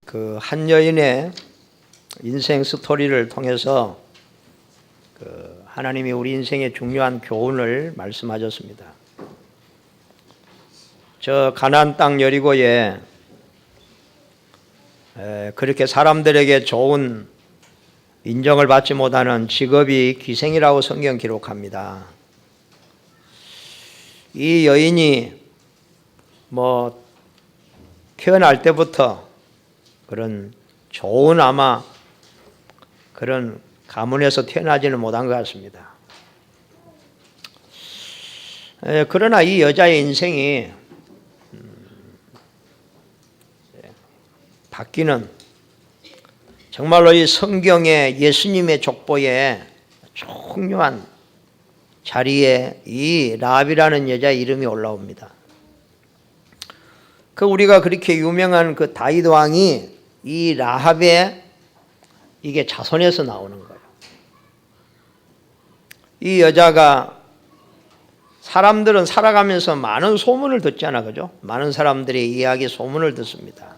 그 한 여인의 인생 스토리를 통해서 하나님이 우리 인생의 중요한 교훈을 말씀하셨습니다. 저 가나안 땅 여리고에 그렇게 사람들에게 좋은 인정을 받지 못하는 직업이 기생이라고 성경 기록합니다. 이 여인이 태어날 때부터 그런 좋은 아마 그런 가문에서 태어나지는 못한 것 같습니다. 그러나 이 여자의 인생이 바뀌는 정말로 이 성경의 예수님의 족보에 중요한 자리에 이 라합이라는 여자의 이름이 올라옵니다. 우리가 그렇게 유명한 그 다윗 왕이 이 라합의 이게 자손에서 나오는 거예요. 이 여자가 사람들은 살아가면서 많은 소문을 듣잖아, 그죠? 많은 사람들의 이야기 소문을 듣습니다.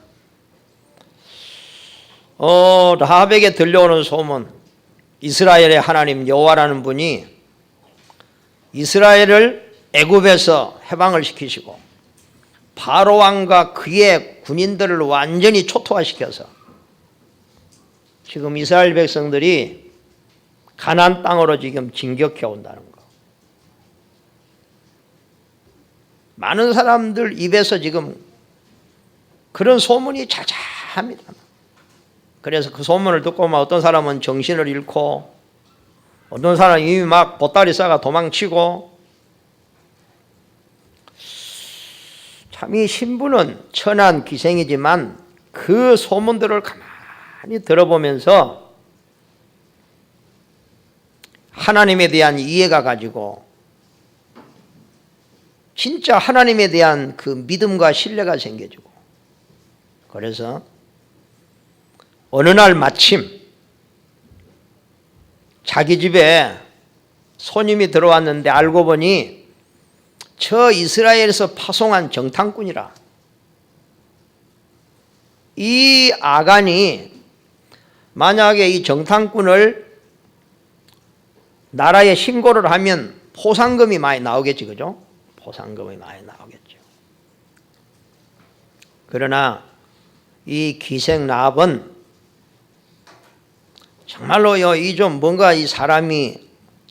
라합에게 들려오는 소문, 이스라엘의 하나님 여호와라는 분이 이스라엘을 애굽에서 해방을 시키시고 바로 왕과 그의 군인들을 완전히 초토화시켜서 지금 이스라엘 백성들이 가나안 땅으로 지금 진격해 온다는 거. 많은 사람들 입에서 지금 그런 소문이 자자합니다. 그래서 그 소문을 듣고 어떤 사람은 정신을 잃고 어떤 사람은 이미 막 보따리 싸가 도망치고 참 이 신부는 천한 기생이지만 그 소문들을 가만히 들어보면서 하나님에 대한 이해가 가지고 진짜 하나님에 대한 그 믿음과 신뢰가 생겨지고 그래서 어느 날 마침 자기 집에 손님이 들어왔는데 알고 보니 저 이스라엘에서 파송한 정탐꾼이라. 이 아간이 만약에 이 정탐꾼을 나라에 신고를 하면 포상금이 많이 나오겠지, 그죠? 포상금이 많이 나오겠죠. 그러나 이 기생 라합은 정말로요, 뭔가 이 사람이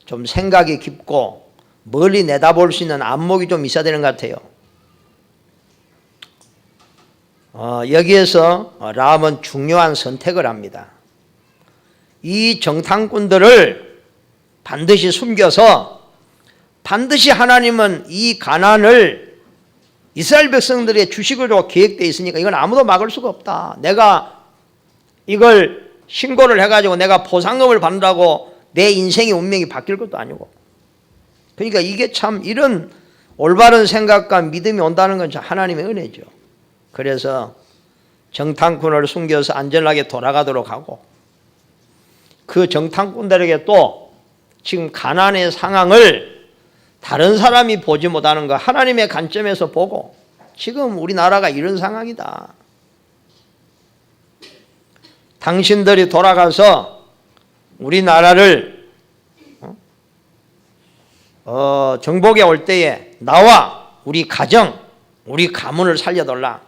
좀 생각이 깊고 멀리 내다볼 수 있는 안목이 좀 있어야 되는 것 같아요. 여기에서 라합은 중요한 선택을 합니다. 이 정탐꾼들을 반드시 숨겨서 반드시 하나님은 이 가나안을 이스라엘 백성들의 주식으로 계획되어 있으니까 이건 아무도 막을 수가 없다. 내가 이걸 신고를 해가지고 내가 포상금을 받는다고 내 인생의 운명이 바뀔 것도 아니고. 그러니까 이게 참 이런 올바른 생각과 믿음이 온다는 건 하나님의 은혜죠. 그래서 정탐꾼을 숨겨서 안전하게 돌아가도록 하고 그 정탐꾼들에게 또 지금 가나안의 상황을 다른 사람이 보지 못하는 거 하나님의 관점에서 보고 지금 우리나라가 이런 상황이다. 당신들이 돌아가서 우리나라를 정복에 올 때에 나와 우리 가정, 우리 가문을 살려달라.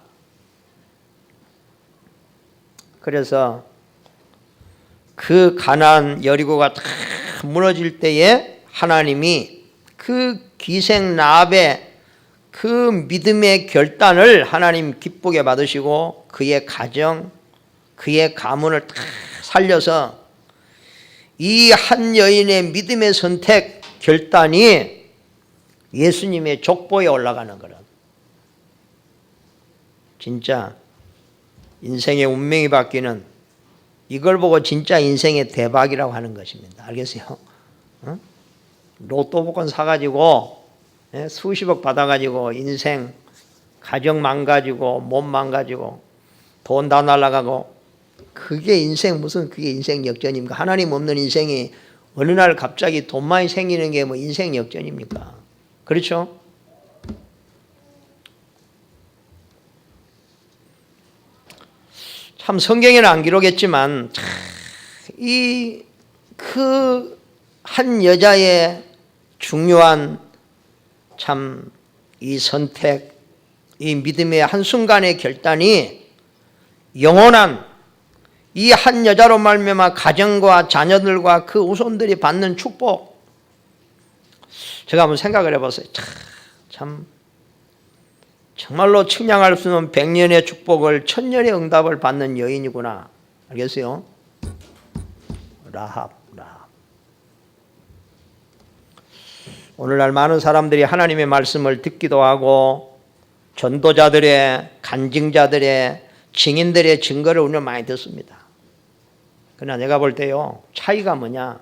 그래서 그 가나안 여리고가 다 무너질 때에 하나님이 그 기생 라합의 그 믿음의 결단을 하나님 기쁘게 받으시고 그의 가정, 그의 가문을 다 살려서 이 한 여인의 믿음의 선택, 결단이 예수님의 족보에 올라가는 거라. 진짜 인생의 운명이 바뀌는 이걸 보고 진짜 인생의 대박이라고 하는 것입니다. 알겠어요? 로또 복권 사가지고 수십억 받아가지고 인생 가정 망가지고 몸 망가지고 돈 다 날아가고 그게 인생 무슨 그게 인생 역전입니까? 하나님 없는 인생이 어느 날 갑자기 돈 많이 생기는 게 인생 역전입니까? 그렇죠? 참 성경에는 안 기록했지만 이 그 한 여자의 중요한 참 이 선택, 이 믿음의 한순간의 결단이 영원한 이 한 여자로 말미암아 가정과 자녀들과 그 후손들이 받는 축복, 제가 한번 생각을 해봤어요. 참 정말로 측량할 수 없는 100년의 축복을 1000년의 응답을 받는 여인이구나. 알겠어요? 라합. 오늘날 많은 사람들이 하나님의 말씀을 듣기도 하고 전도자들의, 간증자들의, 증인들의 증거를 오늘 많이 듣습니다. 그러나 내가 볼 때요, 차이가 뭐냐?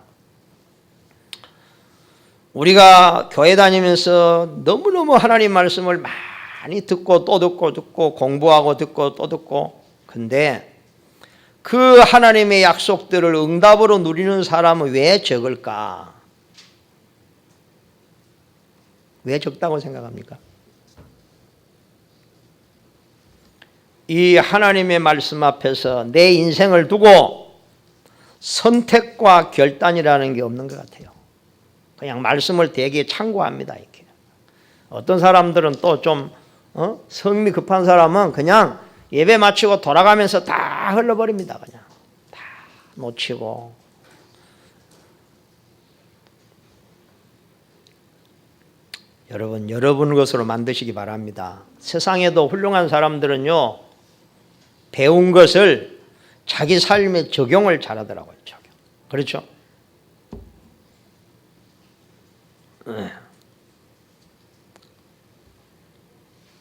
우리가 교회 다니면서 너무너무 하나님 말씀을 많이 듣고 또 듣고 공부하고 듣고 또 듣고, 근데 그 하나님의 약속들을 응답으로 누리는 사람은 왜 적을까? 왜 적다고 생각합니까? 이 하나님의 말씀 앞에서 내 인생을 두고 선택과 결단이라는 게 없는 것 같아요. 그냥 말씀을 되게 참고합니다. 이렇게. 어떤 사람들은 또 좀 성미 급한 사람은 그냥 예배 마치고 돌아가면서 다 흘러버립니다. 그냥 다 놓치고. 여러분 것으로 만드시기 바랍니다. 세상에도 훌륭한 사람들은요, 배운 것을 자기 삶에 적용을 잘하더라고요. 적용. 그렇죠?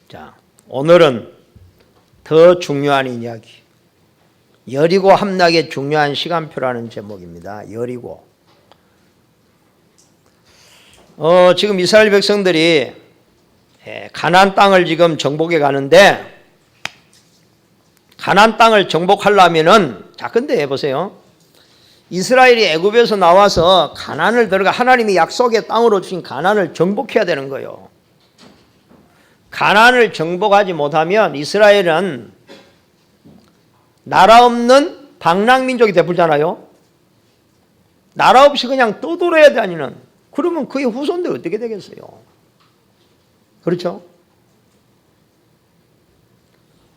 자, 오늘은 더 중요한 이야기, 여리고 함락의 중요한 시간표라는 제목입니다. 여리고. 지금 이스라엘 백성들이 가나안 땅을 지금 정복해 가는데, 가나안 땅을 정복하려면은, 자, 근데 해보세요. 이스라엘이 애굽에서 나와서 가나안을 들어가 하나님이 약속의 땅으로 주신 가나안을 정복해야 되는 거예요. 가나안을 정복하지 못하면 이스라엘은 나라 없는 방랑민족이 되풀잖아요. 나라 없이 그냥 떠돌아야 다니는, 그러면 그의 후손들이 어떻게 되겠어요? 그렇죠?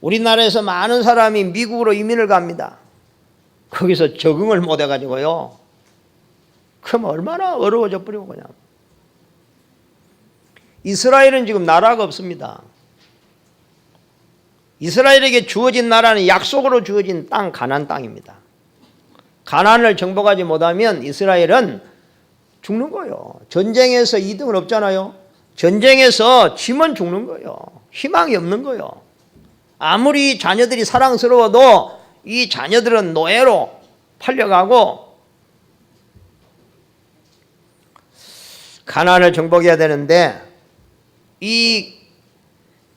우리나라에서 많은 사람이 미국으로 이민을 갑니다. 거기서 적응을 못 해가지고요. 그럼 얼마나 어려워져 버리고 그냥. 이스라엘은 지금 나라가 없습니다. 이스라엘에게 주어진 나라는 약속으로 주어진 땅, 가나안 땅입니다. 가나안을 정복하지 못하면 이스라엘은 죽는 거예요. 전쟁에서 이득은 없잖아요. 전쟁에서 지면 죽는 거예요. 희망이 없는 거예요. 아무리 자녀들이 사랑스러워도 이 자녀들은 노예로 팔려가고, 가나안을 정복해야 되는데 이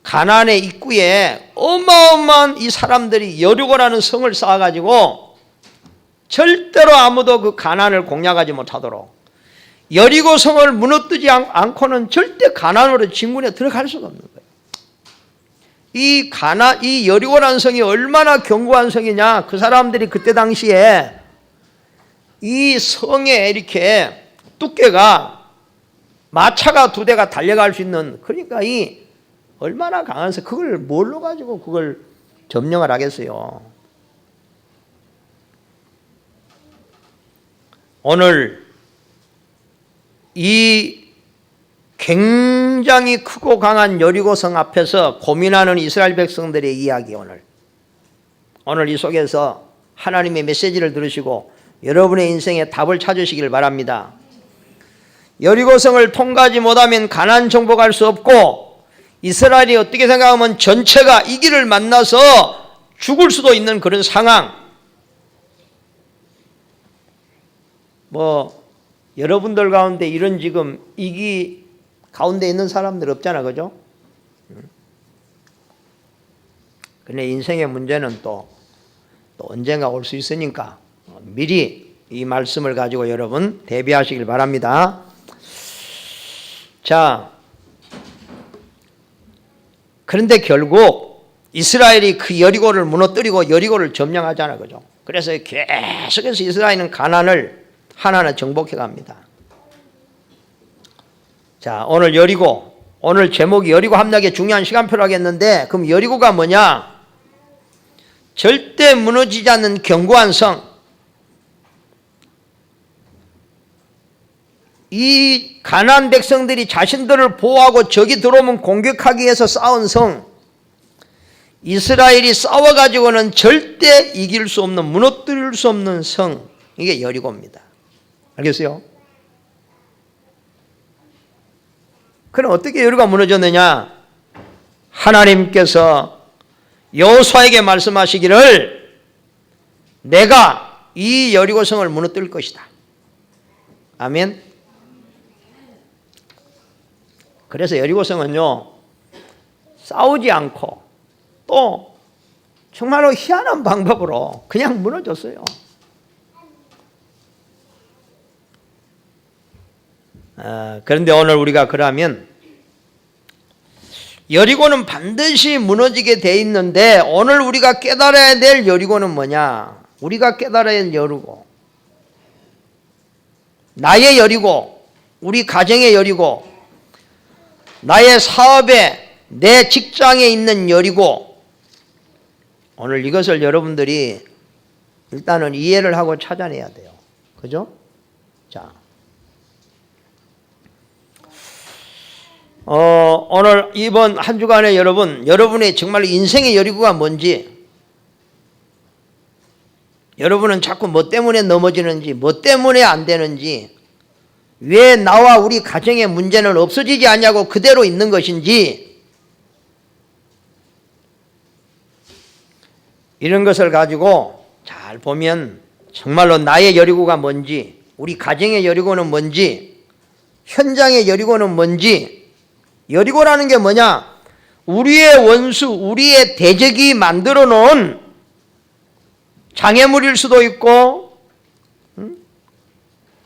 가나안의 입구에 어마어마한 이 사람들이 여리고라는 성을 쌓아가지고 절대로 아무도 그 가나안을 공략하지 못하도록, 여리고 성을 무너뜨리지 않고는 절대 가나안으로 진군에 들어갈 수가 없는 거예요. 이 여리고라는 성이 얼마나 견고한 성이냐. 그 사람들이 그때 당시에 이 성에 이렇게 두께가 마차가 2대가 달려갈 수 있는, 그러니까 이 얼마나 강한 성, 그걸 뭘로 가지고 그걸 점령을 하겠어요. 오늘 이 굉장히 크고 강한 여리고성 앞에서 고민하는 이스라엘 백성들의 이야기, 오늘 이 속에서 하나님의 메시지를 들으시고 여러분의 인생에 답을 찾으시길 바랍니다. 여리고성을 통과하지 못하면 가나안 정복할 수 없고, 이스라엘이 어떻게 생각하면 전체가 이 길을 만나서 죽을 수도 있는 그런 상황. 여러분들 가운데 이런 지금 이기 가운데 있는 사람들 없잖아, 그죠? 근데 인생의 문제는 또 언젠가 올 수 있으니까 미리 이 말씀을 가지고 여러분 대비하시길 바랍니다. 자, 그런데 결국 이스라엘이 그 여리고를 무너뜨리고 여리고를 점령하잖아, 그죠? 그래서 계속해서 이스라엘은 가나안을 하나하나 정복해 갑니다. 자, 오늘 여리고, 오늘 제목이 여리고 함락의 중요한 시간표로 하겠는데, 그럼 여리고가 뭐냐? 절대 무너지지 않는 견고한 성. 이 가나안 백성들이 자신들을 보호하고 적이 들어오면 공격하기 위해서 쌓은 성. 이스라엘이 싸워가지고는 절대 이길 수 없는, 무너뜨릴 수 없는 성. 이게 여리고입니다. 알겠어요? 그럼 어떻게 여리고가 무너졌느냐? 하나님께서 여호수아에게 말씀하시기를 내가 이 여리고성을 무너뜨릴 것이다. 아멘. 그래서 여리고성은요, 싸우지 않고 또 정말로 희한한 방법으로 그냥 무너졌어요. 그런데 오늘 우리가 그러면 여리고는 반드시 무너지게 돼 있는데, 오늘 우리가 깨달아야 될 여리고는 뭐냐? 우리가 깨달아야 할 여리고, 나의 여리고, 우리 가정의 여리고, 나의 사업에, 내 직장에 있는 여리고, 오늘 이것을 여러분들이 일단은 이해를 하고 찾아내야 돼요. 그죠? 자, 오늘 이번 한 주간에 여러분의 정말 인생의 여리고가 뭔지, 여러분은 자꾸 뭐 때문에 넘어지는지, 뭐 때문에 안 되는지, 왜 나와 우리 가정의 문제는 없어지지 않냐고 그대로 있는 것인지, 이런 것을 가지고 잘 보면 정말로 나의 여리고가 뭔지, 우리 가정의 여리고는 뭔지, 현장의 여리고는 뭔지. 여리고라는 게 뭐냐? 우리의 원수, 우리의 대적이 만들어 놓은 장애물일 수도 있고,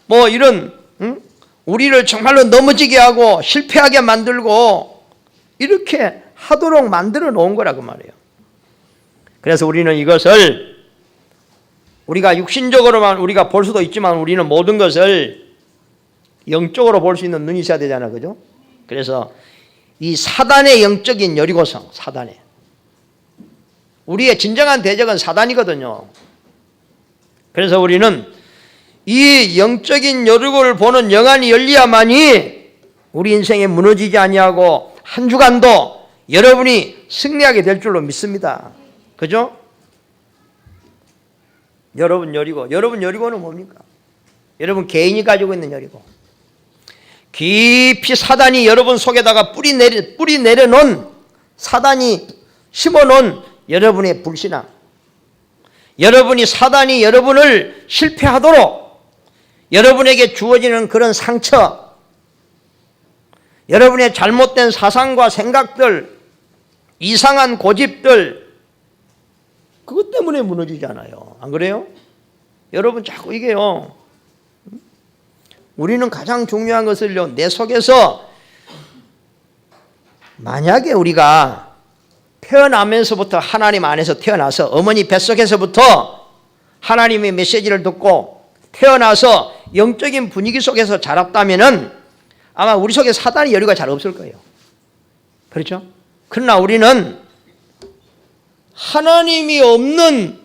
뭐 이런 우리를 정말로 넘어지게 하고 실패하게 만들고 이렇게 하도록 만들어 놓은 거라고 말이에요. 그래서 우리는 이것을 우리가 육신적으로만 우리가 볼 수도 있지만, 우리는 모든 것을 영적으로 볼 수 있는 눈이 있어야 되잖아, 그죠? 그래서 이 사단의 영적인 여리고성, 사단의, 우리의 진정한 대적은 사단이거든요. 그래서 우리는 이 영적인 여리고를 보는 영안이 열려야만이 우리 인생에 무너지지 아니하고 한 주간도 여러분이 승리하게 될 줄로 믿습니다. 그죠? 여러분 여리고는 뭡니까? 여러분 개인이 가지고 있는 여리고, 깊이 사단이 여러분 속에다가 뿌리 내려놓은, 사단이 심어놓은 여러분의 불신앙, 여러분이 사단이 여러분을 실패하도록 여러분에게 주어지는 그런 상처, 여러분의 잘못된 사상과 생각들, 이상한 고집들, 그것 때문에 무너지잖아요. 안 그래요? 여러분 자꾸 이게요, 우리는 가장 중요한 것을요, 내 속에서 만약에 우리가 태어나면서부터 하나님 안에서 태어나서 어머니 뱃속에서부터 하나님의 메시지를 듣고 태어나서 영적인 분위기 속에서 자랐다면은 아마 우리 속에 사단의 여리가 잘 없을 거예요. 그렇죠? 그러나 우리는 하나님이 없는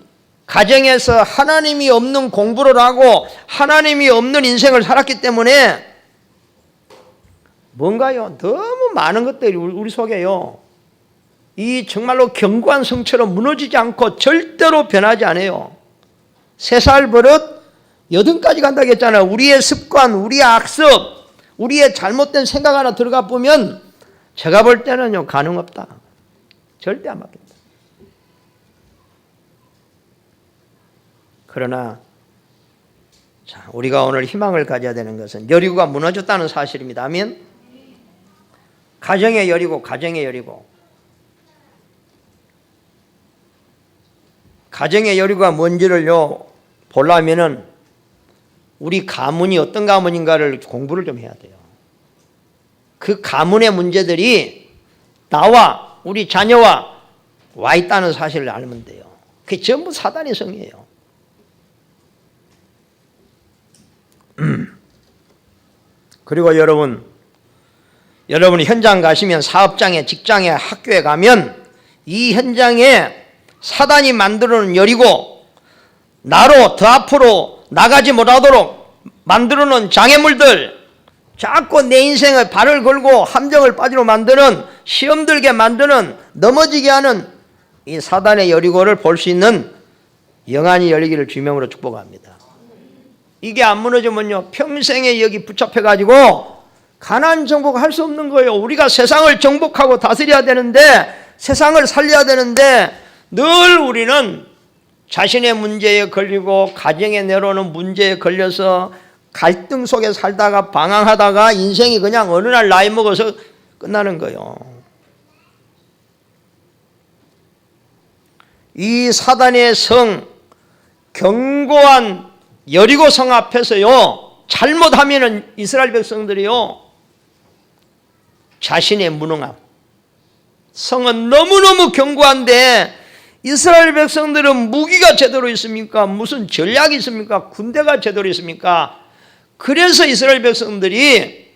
가정에서 하나님이 없는 공부를 하고 하나님이 없는 인생을 살았기 때문에 뭔가요? 너무 많은 것들이 우리 속에요, 이 정말로 견고한 성처럼 무너지지 않고 절대로 변하지 않아요. 3살 버릇 80까지 간다고 했잖아요. 우리의 습관, 우리의 악습, 우리의 잘못된 생각 하나 들어가 보면 제가 볼 때는요, 가능 없다. 절대 안 맞겠다. 그러나 자, 우리가 오늘 희망을 가져야 되는 것은 여리고가 무너졌다는 사실입니다. 아멘. 가정의 여리고, 가정의 여리고. 가정의 여리고가 뭔지를요 보려면은 우리 가문이 어떤 가문인가를 공부를 좀 해야 돼요. 그 가문의 문제들이 나와 우리 자녀와 와 있다는 사실을 알면 돼요. 그게 전부 사단의 성이에요. 그리고 여러분이 현장 가시면 사업장에, 직장에, 학교에 가면 이 현장에 사단이 만들어놓은 여리고, 나로 더 앞으로 나가지 못하도록 만들어놓은 장애물들, 자꾸 내 인생에 발을 걸고 함정을 빠지로 만드는, 시험 들게 만드는, 넘어지게 하는 이 사단의 여리고를 볼 수 있는 영안이 열리기를 주님으로 축복합니다. 이게 안 무너지면요, 평생에 여기 붙잡혀가지고 가나안 정복할 수 없는 거예요. 우리가 세상을 정복하고 다스려야 되는데, 세상을 살려야 되는데, 늘 우리는 자신의 문제에 걸리고 가정에 내려오는 문제에 걸려서 갈등 속에 살다가 방황하다가 인생이 그냥 어느 날 나이 먹어서 끝나는 거예요. 이 사단의 성, 견고한 여리고 성 앞에서요, 잘못하면은 이스라엘 백성들이요, 자신의 무능함, 성은 너무너무 견고한데 이스라엘 백성들은 무기가 제대로 있습니까? 무슨 전략이 있습니까? 군대가 제대로 있습니까? 그래서 이스라엘 백성들이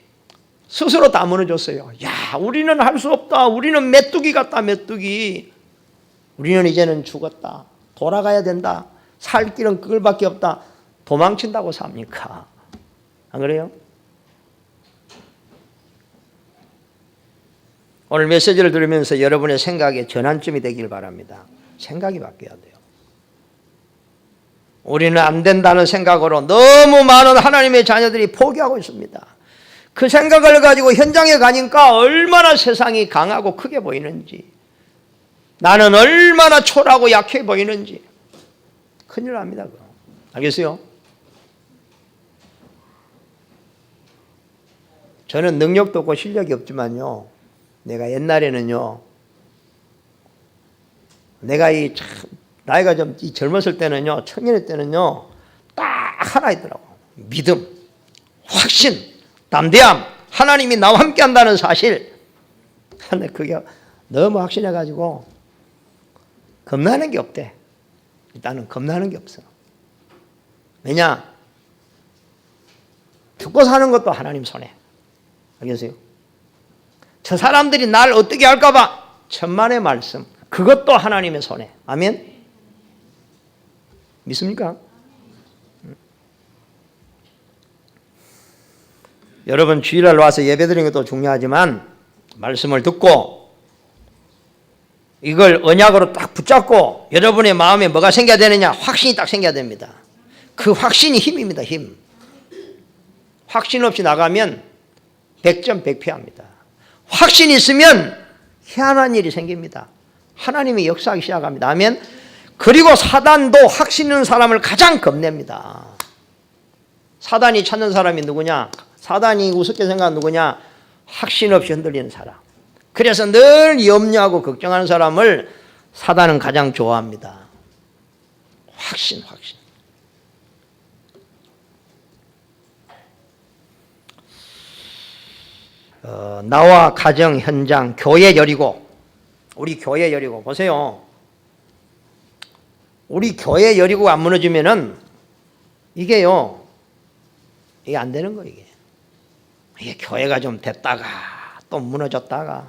스스로 다 무너졌어요. 야, 우리는 할 수 없다. 우리는 메뚜기 같다, 메뚜기. 우리는 이제는 죽었다. 돌아가야 된다. 살 길은 그걸밖에 없다. 도망친다고 삽니까? 안 그래요? 오늘 메시지를 들으면서 여러분의 생각에 전환점이 되길 바랍니다. 생각이 바뀌어야 돼요. 우리는 안 된다는 생각으로 너무 많은 하나님의 자녀들이 포기하고 있습니다. 그 생각을 가지고 현장에 가니까 얼마나 세상이 강하고 크게 보이는지, 나는 얼마나 초라하고 약해 보이는지 큰일 납니다. 알겠어요? 저는 능력도 없고 실력이 없지만요, 내가 옛날에는요, 내가 나이가 좀 젊었을 때는요, 청년일 때는요, 딱 하나 있더라고. 믿음, 확신, 담대함, 하나님이 나와 함께 한다는 사실. 근데 그게 너무 확신해가지고 겁나는 게 없대. 일단은 겁나는 게 없어. 왜냐? 죽고 사는 것도 하나님 손에. 알겠어요? 저 사람들이 날 어떻게 할까봐 천만의 말씀, 그것도 하나님의 손에. 아멘? 믿습니까? 여러분, 주일날 와서 예배드리는 것도 중요하지만 말씀을 듣고 이걸 언약으로 딱 붙잡고 여러분의 마음에 뭐가 생겨야 되느냐? 확신이 딱 생겨야 됩니다. 그 확신이 힘입니다. 힘. 확신 없이 나가면 100점 100패합니다. 확신이 있으면 희한한 일이 생깁니다. 하나님이 역사하기 시작합니다. 아멘. 그리고 사단도 확신 있는 사람을 가장 겁냅니다. 사단이 찾는 사람이 누구냐? 사단이 우습게 생각하는 누구냐? 확신 없이 흔들리는 사람. 그래서 늘 염려하고 걱정하는 사람을 사단은 가장 좋아합니다. 확신. 나와 가정, 현장, 교회 여리고, 우리 교회 여리고 보세요. 우리 교회 여리고가 안 무너지면은 이게 안 되는 거예요. 이게 교회가 좀 됐다가 또 무너졌다가,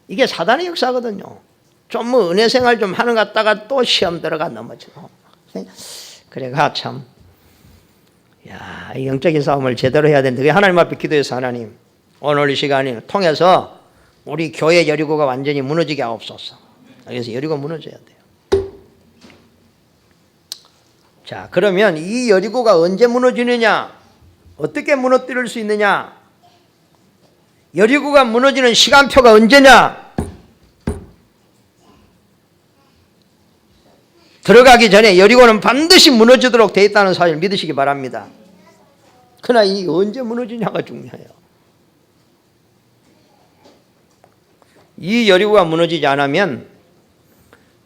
이게 사단의 역사거든요. 좀 뭐 은혜 생활 좀 하는 것 같다가 또 시험 들어가 넘어지고. 그래가 참, 야, 이 영적인 싸움을 제대로 해야 되는데, 하나님 앞에 기도해서, 하나님 오늘 이 시간을 통해서 우리 교회 여리고가 완전히 무너지게 하옵소서. 그래서 여리고 무너져야 돼요. 자, 그러면 이 여리고가 언제 무너지느냐? 어떻게 무너뜨릴 수 있느냐? 여리고가 무너지는 시간표가 언제냐? 들어가기 전에 여리고는 반드시 무너지도록 되어 있다는 사실을 믿으시기 바랍니다. 그러나 이게 언제 무너지냐가 중요해요. 이 여리고가 무너지지 않으면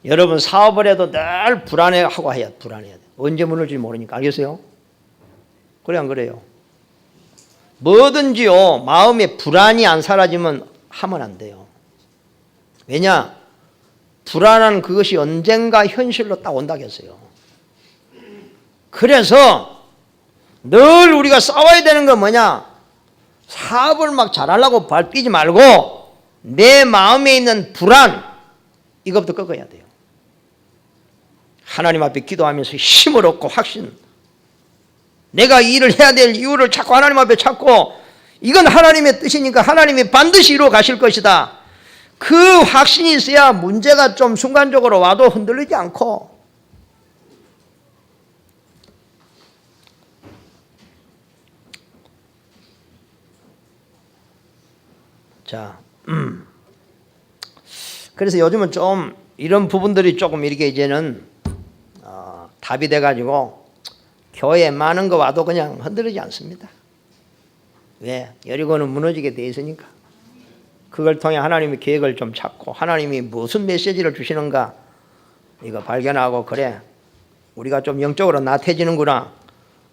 여러분 사업을 해도 늘 불안해하고 해야 불안해야 돼. 언제 무너질지 모르니까. 알겠어요? 그래 안 그래요? 뭐든지요, 마음에 불안이 안 사라지면 하면 안 돼요. 왜냐? 불안한 그것이 언젠가 현실로 딱 온다겠어요. 그래서 늘 우리가 싸워야 되는 건 뭐냐? 사업을 막 잘하려고 발뛰지 말고 내 마음에 있는 불안, 이것부터 꺾어야 돼요. 하나님 앞에 기도하면서 힘을 얻고 확신, 내가 이 일을 해야 될 이유를 자꾸 하나님 앞에 찾고 이건 하나님의 뜻이니까 하나님이 반드시 이루어 가실 것이다. 그 확신이 있어야 문제가 좀 순간적으로 와도 흔들리지 않고, 자, 그래서 요즘은 좀 이런 부분들이 조금 이렇게 이제는 답이 돼가지고 교회에 많은 거 와도 그냥 흔들리지 않습니다. 왜? 여리고는 무너지게 돼 있으니까. 그걸 통해 하나님의 계획을 좀 찾고 하나님이 무슨 메시지를 주시는가 이거 발견하고, 그래 우리가 좀 영적으로 나태해지는구나.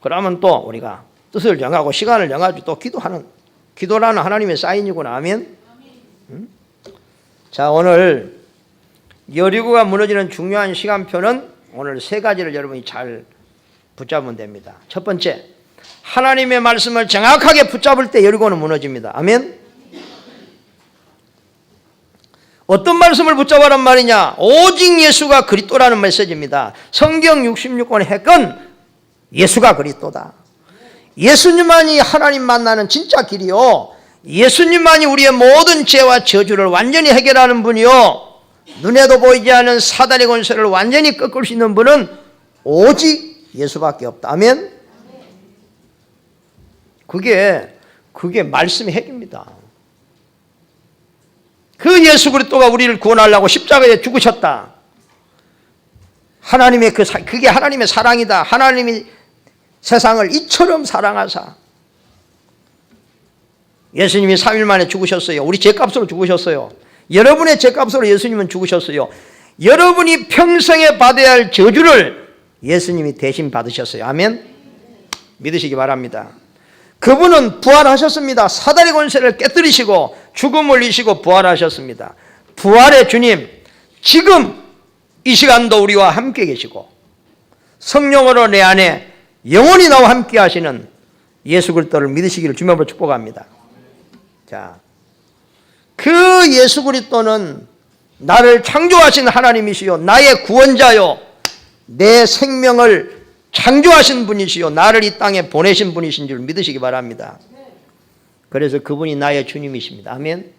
그러면 또 우리가 뜻을 정하고 시간을 정하고 또 기도라는 하나님의 사인이구나. 아멘. 자, 오늘 여리고가 무너지는 중요한 시간표는 오늘 세 가지를 여러분이 잘 붙잡으면 됩니다. 첫 번째, 하나님의 말씀을 정확하게 붙잡을 때 여리고는 무너집니다. 아멘. 어떤 말씀을 붙잡아란 말이냐? 오직 예수가 그리스도라는 메시지입니다. 성경 66권의 핵은 예수가 그리스도다. 예수님만이 하나님 만나는 진짜 길이요, 예수님만이 우리의 모든 죄와 저주를 완전히 해결하는 분이요, 눈에도 보이지 않는 사단의 권세를 완전히 꺾을 수 있는 분은 오직 예수밖에 없다. 아멘. 그게 말씀의 핵입니다. 그 예수 그리스도가 우리를 구원하려고 십자가에 죽으셨다. 하나님의 그게 하나님의 사랑이다. 하나님이 세상을 이처럼 사랑하사 예수님이 3일 만에 죽으셨어요. 우리 죄값으로 죽으셨어요. 여러분의 죄값으로 예수님은 죽으셨어요. 여러분이 평생에 받아야 할 저주를 예수님이 대신 받으셨어요. 아멘. 믿으시기 바랍니다. 그분은 부활하셨습니다. 사단의 권세를 깨뜨리시고 죽음을 이기시고 부활하셨습니다. 부활의 주님, 지금 이 시간도 우리와 함께 계시고 성령으로 내 안에 영원히 나와 함께 하시는 예수 그리스도를 믿으시기를 주님으로 축복합니다. 자, 그 예수 그리스도는 나를 창조하신 하나님이시요, 나의 구원자요, 내 생명을 창조하신 분이시요, 나를 이 땅에 보내신 분이신 줄 믿으시기 바랍니다. 그래서 그분이 나의 주님이십니다. 아멘.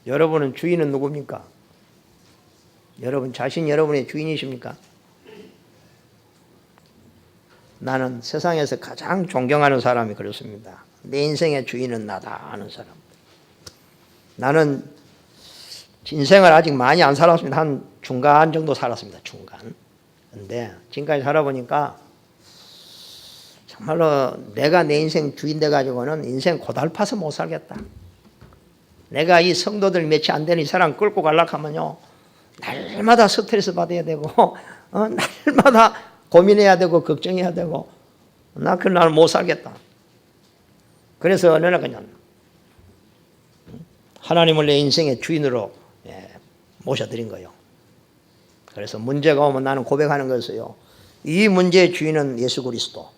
여러분은 주인은 누굽니까? 여러분 자신 여러분의 주인이십니까? 나는 세상에서 가장 존경하는 사람이 그렇습니다. 내 인생의 주인은 나다 하는 사람. 나는 인생을 아직 많이 안 살았습니다. 한 중간 정도 살았습니다. 중간. 근데 지금까지 살아보니까 정말로 내가 내 인생 주인 돼가지고는 인생 고달파서 못 살겠다. 내가 이 성도들 몇이 안 되는 이 사람 끌고 가려고 하면요, 날마다 스트레스 받아야 되고 날마다 고민해야 되고 걱정해야 되고, 나 그날 못 살겠다. 그래서 내가 그냥 하나님을 내 인생의 주인으로 모셔드린 거예요. 그래서 문제가 오면 나는 고백하는 것이요, 이 문제의 주인은 예수 그리스도.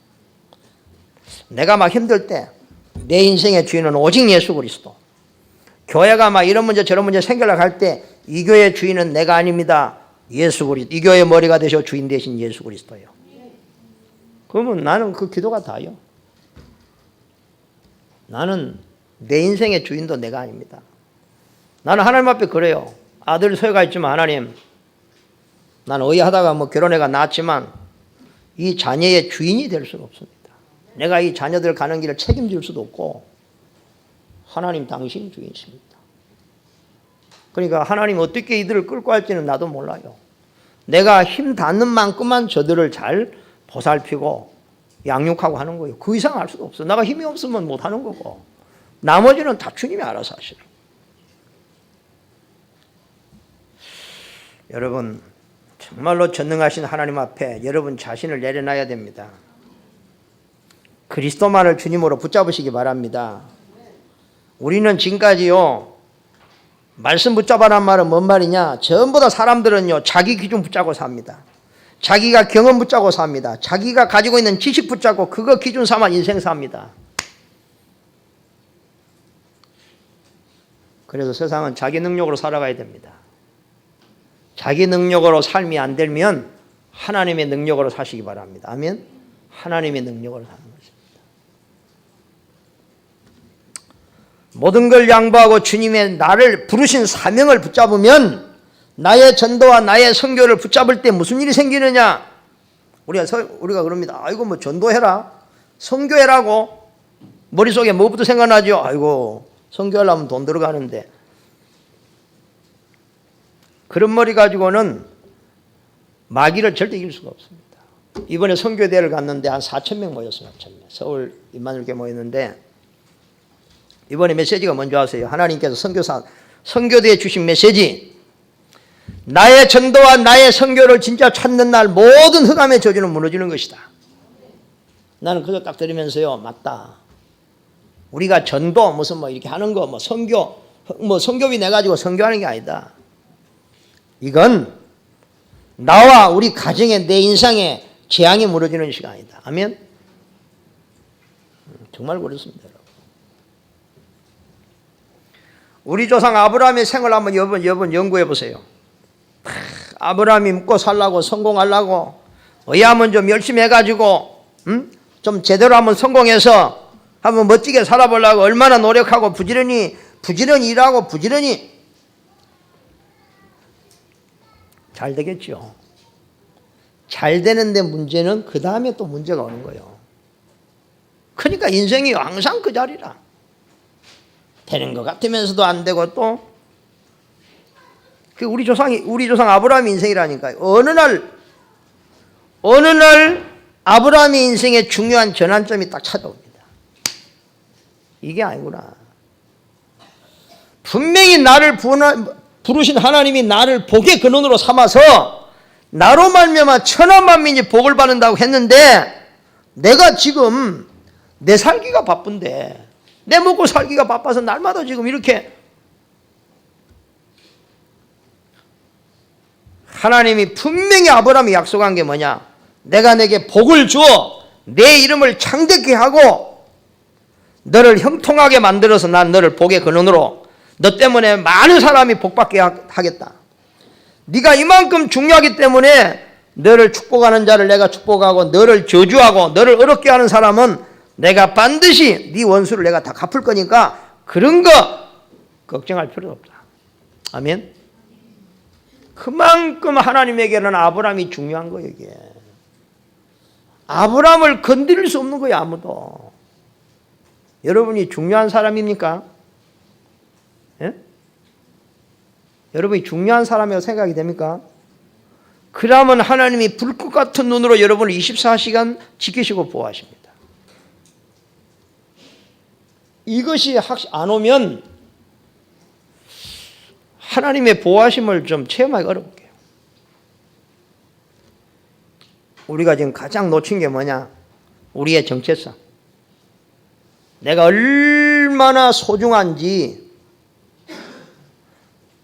내가 막 힘들 때 내 인생의 주인은 오직 예수 그리스도. 교회가 막 이런 문제 저런 문제 생기려고 할 때 이 교회의 주인은 내가 아닙니다. 예수 그리스도. 이 교회의 머리가 되셔 주인 되신 예수 그리스도예요. 그러면 나는 그 기도가 다요. 나는 내 인생의 주인도 내가 아닙니다. 나는 하나님 앞에 그래요. 아들 소유가 있지만 하나님, 나는 의하다가 뭐 결혼해가 낳았지만 이 자녀의 주인이 될 수는 없습니다. 내가 이 자녀들 가는 길을 책임질 수도 없고, 하나님 당신이 주인이십니다. 그러니까 하나님 어떻게 이들을 끌고 할지는 나도 몰라요. 내가 힘 닿는 만큼만 저들을 잘 보살피고 양육하고 하는 거예요. 그 이상 할 수도 없어. 내가 힘이 없으면 못 하는 거고, 나머지는 다 주님이 알아서 하시라. 여러분, 정말로 전능하신 하나님 앞에 여러분 자신을 내려놔야 됩니다. 그리스도만을 주님으로 붙잡으시기 바랍니다. 우리는 지금까지요, 말씀 붙잡아란 말은 뭔 말이냐? 전부 다 사람들은요, 자기 기준 붙잡고 삽니다. 자기가 경험 붙잡고 삽니다. 자기가 가지고 있는 지식 붙잡고 그거 기준 삼아 인생 삽니다. 그래서 세상은 자기 능력으로 살아가야 됩니다. 자기 능력으로 삶이 안 되면 하나님의 능력으로 사시기 바랍니다. 아멘? 하나님의 능력으로 사는 것입니다. 모든 걸 양보하고 주님의 나를 부르신 사명을 붙잡으면 나의 전도와 나의 선교를 붙잡을 때 무슨 일이 생기느냐? 우리가 그럽니다. 아이고 뭐 전도해라, 선교해라고. 머릿속에 뭐부터 생각나죠? 아이고 선교하려면 돈 들어가는데. 그런 머리 가지고는 마귀를 절대 이길 수가 없습니다. 이번에 선교대회를 갔는데 한 4,000명 모였어요. 4,000명. 서울 임마누엘교회 모였는데 이번에 메시지가 뭔지 아세요? 하나님께서 선교대에 주신 메시지, 나의 전도와 나의 선교를 진짜 찾는 날 모든 흑암의 저주는 무너지는 것이다. 나는 그거 딱 들으면서요, 맞다. 우리가 전도 무슨 뭐 이렇게 하는 거, 뭐 선교, 뭐 선교비 내 가지고 선교하는 게 아니다. 이건 나와 우리 가정의 내 인생에 재앙이 무너지는 시간이다. 아멘. 정말 그렇습니다, 여러분. 우리 조상 아브라함의 생을 한번 여러분 연구해 보세요. 아브라함이 먹고 살라고 성공하려고 의하면 좀 열심히 해가지고 좀 제대로 한번 성공해서 한번 멋지게 살아보려고 얼마나 노력하고 부지런히 일하고 부지런히 잘 되겠죠. 잘 되는데 문제는 그 다음에 또 문제가 오는 거예요. 그러니까 인생이 항상 그 자리라. 되는 것 같으면서도 안 되고 또 우리 조상 아브라함의 인생이라니까요. 어느 날 아브라함의 인생에 중요한 전환점이 딱 찾아옵니다. 이게 아니구나. 분명히 나를 부르신 하나님이 나를 복의 근원으로 삼아서 나로 말미암아 천하 만민이 복을 받는다고 했는데 내가 지금 내 살기가 바쁜데 내 먹고 살기가 바빠서 날마다 지금 이렇게 하나님이 분명히 아브라함이 약속한 게 뭐냐? 내가 내게 복을 주어 내 이름을 창대케 하고 너를 형통하게 만들어서 난 너를 복의 근원으로 너 때문에 많은 사람이 복받게 하겠다. 네가 이만큼 중요하기 때문에 너를 축복하는 자를 내가 축복하고 너를 저주하고 너를 어렵게 하는 사람은 내가 반드시 네 원수를 내가 다 갚을 거니까 그런 거 걱정할 필요 없다. 아멘. 그만큼 하나님에게는 아브라함이 중요한 거예요. 이게 아브라함을 건드릴 수 없는 거예요. 아무도. 여러분이 중요한 사람입니까? 예? 여러분이 중요한 사람이라고 생각이 됩니까? 그러면 하나님이 불꽃 같은 눈으로 여러분을 24시간 지키시고 보호하십니다. 이것이 안 오면 하나님의 보호하심을 좀 체험하기 어려울게요. 우리가 지금 가장 놓친 게 뭐냐? 우리의 정체성. 내가 얼마나 소중한지,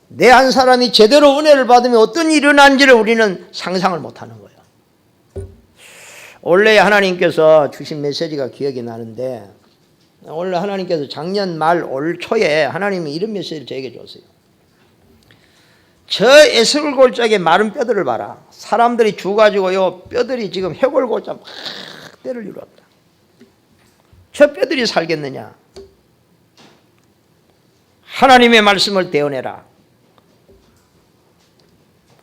내 한 사람이 제대로 은혜를 받으면 어떤 일이 일어난지를 우리는 상상을 못하는 거예요. 원래 하나님께서 주신 메시지가 기억이 나는데, 원래 하나님께서 작년 말 올 초에 하나님이 이런 메시지를 저에게 줬어요. 저 에스겔 골짜기의 마른 뼈들을 봐라. 사람들이 죽어가지고요, 뼈들이 지금 해골 골짜 막 때를 이루었다. 저 뼈들이 살겠느냐? 하나님의 말씀을 떼어내라.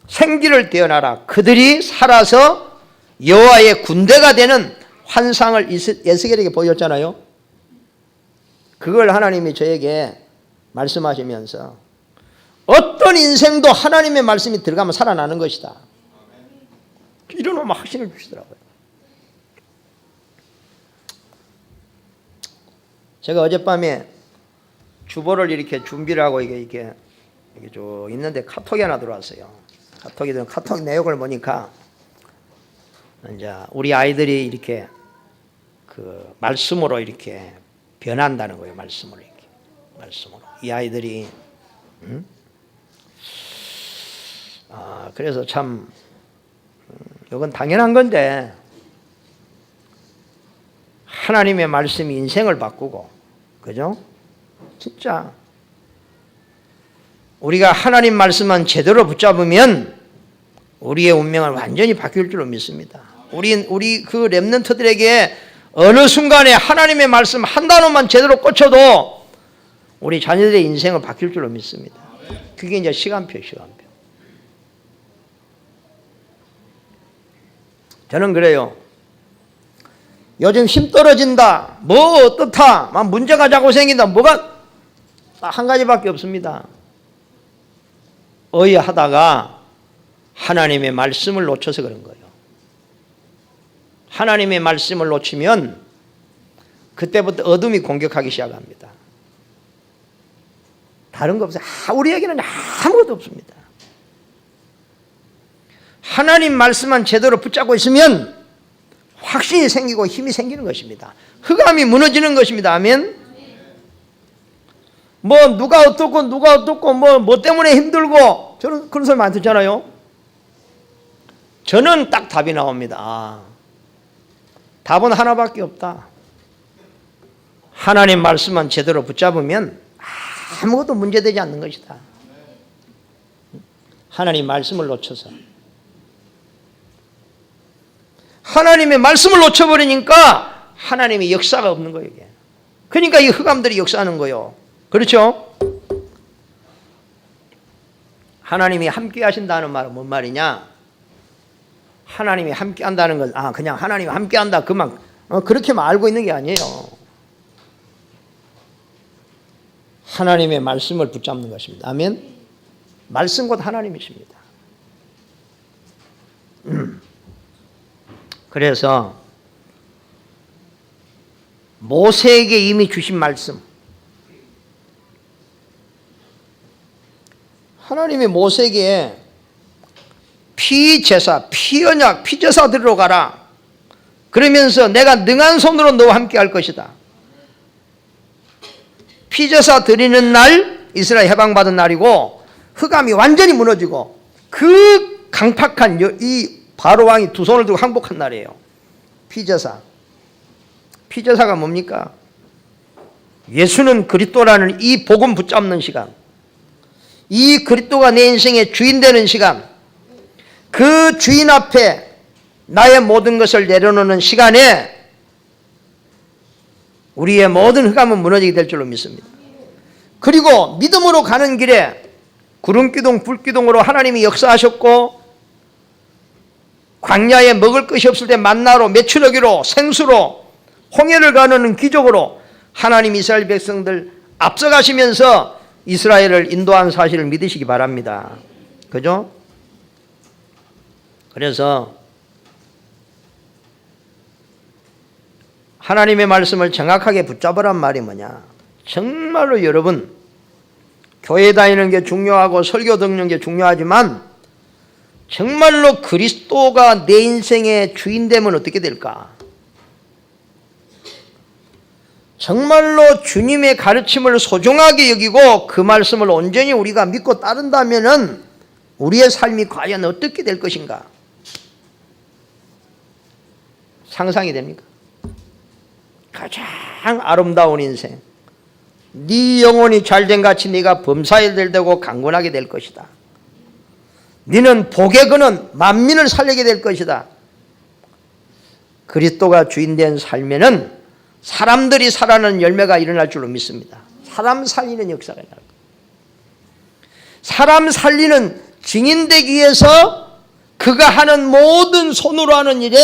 생기를 떼어내라. 그들이 살아서 여호와의 군대가 되는 환상을 에스겔에게 보였잖아요. 그걸 하나님이 저에게 말씀하시면서 어떤 인생도 하나님의 말씀이 들어가면 살아나는 것이다. 이런 확신을 주시더라고요. 제가 어젯밤에 주보를 이렇게 준비를 하고 이게 쭉 있는데 카톡이 하나 들어왔어요. 카톡 내용을 보니까 이제 우리 아이들이 이렇게 그 말씀으로 이렇게 변한다는 거예요. 말씀으로. 이 아이들이 그래서 참 이건 당연한 건데 하나님의 말씀이 인생을 바꾸고, 그죠? 진짜 우리가 하나님 말씀만 제대로 붙잡으면 우리의 운명은 완전히 바뀔 줄로 믿습니다. 우리 그 렘넌트들에게 어느 순간에 하나님의 말씀 한 단어만 제대로 꽂혀도 우리 자녀들의 인생은 바뀔 줄로 믿습니다. 그게 이제 시간표예요, 시간표. 저는 그래요. 요즘 힘 떨어진다, 뭐 어떻다, 막 문제가 자꾸 생긴다, 뭐가 딱 한 가지밖에 없습니다. 의하다가 하나님의 말씀을 놓쳐서 그런 거예요. 하나님의 말씀을 놓치면 그때부터 어둠이 공격하기 시작합니다. 다른 거 없어요. 우리에게는 아무것도 없습니다. 하나님 말씀만 제대로 붙잡고 있으면 확신이 생기고 힘이 생기는 것입니다. 흑암이 무너지는 것입니다. 아멘. 뭐 누가 어떻고 뭐 때문에 힘들고, 저는 그런 소리 많이 듣잖아요. 저는 딱 답이 나옵니다. 답은 하나밖에 없다. 하나님 말씀만 제대로 붙잡으면 아무것도 문제되지 않는 것이다. 하나님 말씀을 놓쳐서, 하나님의 말씀을 놓쳐버리니까 하나님의 역사가 없는 거예요. 이게. 그러니까 이 흑암들이 역사하는 거예요. 그렇죠? 하나님이 함께 하신다는 말은 뭔 말이냐? 하나님이 함께 한다는 건 그냥 하나님이 함께 한다 그만 그렇게만 알고 있는 게 아니에요. 하나님의 말씀을 붙잡는 것입니다. 아멘. 말씀 곧 하나님이십니다. 그래서 모세에게 이미 주신 말씀, 하나님이 모세에게 피제사, 피언약, 피제사 들으러 가라. 그러면서 내가 능한 손으로 너와 함께 할 것이다. 피제사 드리는 날 이스라엘 해방받은 날이고, 흑암이 완전히 무너지고 그 강팍한 이 바로왕이 두 손을 들고 항복한 날이에요. 피제사. 피제사가 뭡니까? 예수는 그리스도라는 이 복음 붙잡는 시간, 이 그리스도가 내 인생의 주인 되는 시간, 그 주인 앞에 나의 모든 것을 내려놓는 시간에 우리의 모든 흑암은 무너지게 될 줄로 믿습니다. 그리고 믿음으로 가는 길에 구름기둥 불기둥으로 하나님이 역사하셨고, 광야에 먹을 것이 없을 때 만나로, 메추라기로, 생수로, 홍해를 가르는 기적으로 하나님 이스라엘 백성들 앞서가시면서 이스라엘을 인도한 사실을 믿으시기 바랍니다. 그죠? 그래서 하나님의 말씀을 정확하게 붙잡으란 말이 뭐냐? 정말로 여러분, 교회 다니는 게 중요하고 설교 듣는 게 중요하지만 정말로 그리스도가 내 인생의 주인 되면 어떻게 될까? 정말로 주님의 가르침을 소중하게 여기고 그 말씀을 온전히 우리가 믿고 따른다면은 우리의 삶이 과연 어떻게 될 것인가? 상상이 됩니까? 가장 아름다운 인생, 네 영혼이 잘된 같이 네가 범사에 되고 강건하게 될 것이다. 너는 복에 거는 만민을 살리게 될 것이다. 그리스도가 주인된 삶에는 사람들이 살아나는 열매가 일어날 줄로 믿습니다. 사람 살리는 역사가 일어날 거예요. 사람 살리는 증인되기 위해서 그가 하는 모든 손으로 하는 일에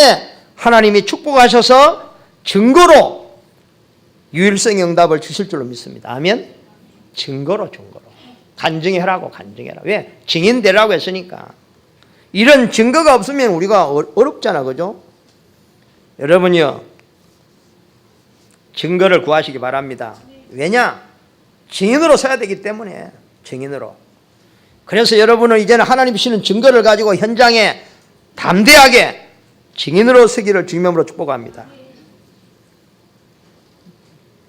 하나님이 축복하셔서 증거로 유일성 응답을 주실 줄로 믿습니다. 아멘. 증거로 간증해라고 간증해라. 왜? 증인되라고 했으니까. 이런 증거가 없으면 우리가 어렵잖아. 그죠? 여러분이요, 증거를 구하시기 바랍니다. 왜냐? 증인으로 서야 되기 때문에. 증인으로. 그래서 여러분은 이제는 하나님 주시는 증거를 가지고 현장에 담대하게 증인으로 서기를 주님으로 축복합니다.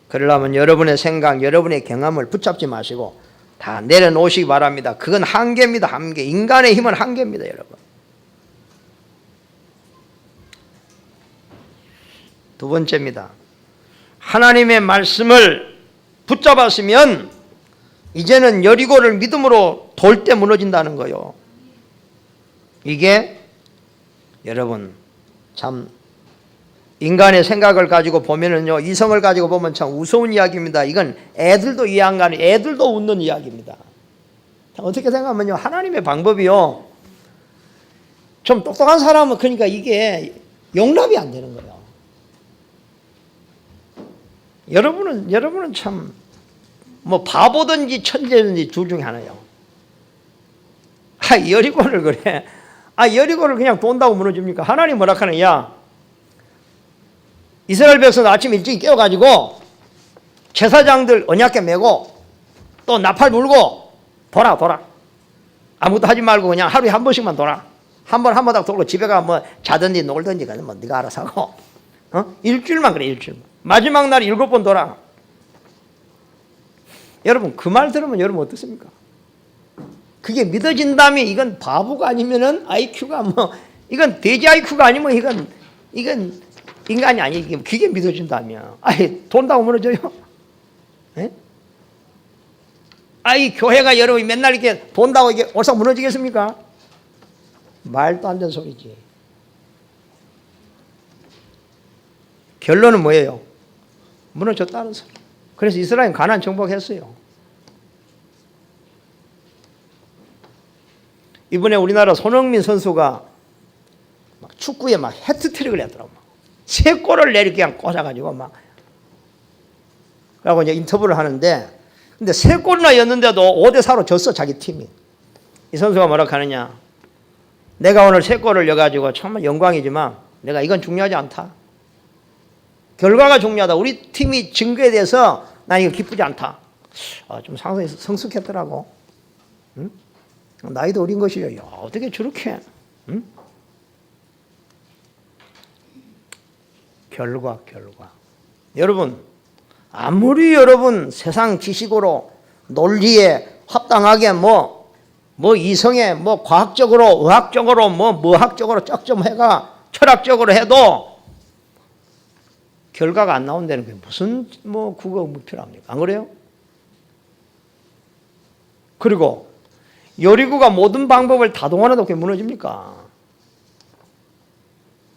그러려면 여러분의 생각, 여러분의 경험을 붙잡지 마시고 다 내려놓으시기 바랍니다. 그건 한계입니다. 한계. 인간의 힘은 한계입니다, 여러분. 두 번째입니다. 하나님의 말씀을 붙잡았으면 이제는 여리고를 믿음으로 돌 때 무너진다는 거요. 이게 여러분 참 인간의 생각을 가지고 보면은요, 이성을 가지고 보면 참 우스운 이야기입니다. 이건 애들도 이해 안 가는, 애들도 웃는 이야기입니다. 어떻게 생각하면요, 하나님의 방법이요, 좀 똑똑한 사람은 그러니까 이게 용납이 안 되는 거예요. 여러분은 참 뭐 바보든지 천재든지 둘 중에 하나예요. 여리고를 그래. 여리고를 그냥 돈다고 무너집니까? 하나님 뭐라 하는, 야, 이스라엘 백성들 아침 일찍 깨워가지고 제사장들 언약궤 메고 또 나팔 불고 돌아. 아무것도 하지 말고 그냥 하루에 한 번씩만 돌아. 한 번 딱 돌고 집에 가 뭐 자든지 놀든지 뭐 네가 알아서 하고. 일주일만 그래, 일주일. 마지막 날 7번 돌아. 여러분 그 말 들으면 여러분 어떻습니까? 그게 믿어진다면 이건 바보가 아니면은 IQ가 뭐 이건 돼지 IQ가 아니면 이건 인간이 아니에요. 그게 믿어진다면 돈다고 무너져요? 예? 이 교회가 여러분이 맨날 이렇게 돈다고 이게 올상 무너지겠습니까? 말도 안 되는 소리지. 결론은 뭐예요? 무너졌다는 소리. 그래서 이스라엘 가나안 정복했어요. 이번에 우리나라 손흥민 선수가 막 축구에 막 해트트릭을 했더라고. 3골을 내리 그냥 꽂아가지고 막. 그러고 이제 인터뷰를 하는데, 근데 3골이나 였는데도 5대4로 졌어, 자기 팀이. 이 선수가 뭐라 하느냐. 내가 오늘 3골을 넣어가지고 정말 영광이지만 내가 이건 중요하지 않다. 결과가 중요하다. 우리 팀이 진 거에 대해서 난 이거 기쁘지 않다. 좀 상당히 성숙했더라고. 응? 나이도 어린 것이요. 야, 어떻게 저렇게? 응? 결과. 여러분, 아무리 여러분 세상 지식으로 논리에 합당하게 뭐 이성에 뭐 과학적으로, 의학적으로, 뭐 학적으로 쩍좀 철학적으로 해도 결과가 안 나온다는 게 무슨 뭐 국어 무표랍니까? 안 그래요? 그리고 여리고가 모든 방법을 다 동원해도 그게 무너집니까?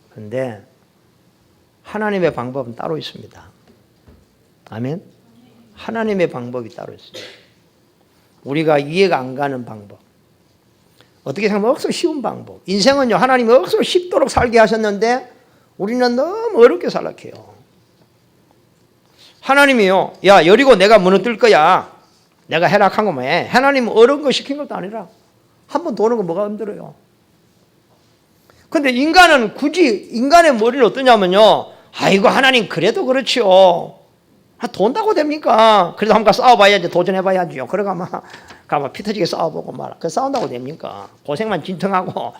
그런데 하나님의 방법은 따로 있습니다. 아멘? 하나님의 방법이 따로 있습니다. 우리가 이해가 안 가는 방법. 어떻게 생각하면 억수로 쉬운 방법. 인생은요, 하나님이 억수로 쉽도록 살게 하셨는데 우리는 너무 어렵게 살락해요. 하나님이요, 야, 여리고 내가 무너뜨릴 거야. 내가 해락한 거만 해. 하나님은 어려운 거 시킨 것도 아니라 한 번 도는 거 뭐가 힘들어요. 근데 인간은 굳이 인간의 머리는 어떠냐면요, 아이고 하나님 그래도 그렇지요. 돈다고 됩니까? 그래도 한번 싸워봐야지, 도전해봐야지요. 그러가 가만 피 터지게 싸워보고 말아. 그 싸운다고 됩니까? 고생만 진통하고.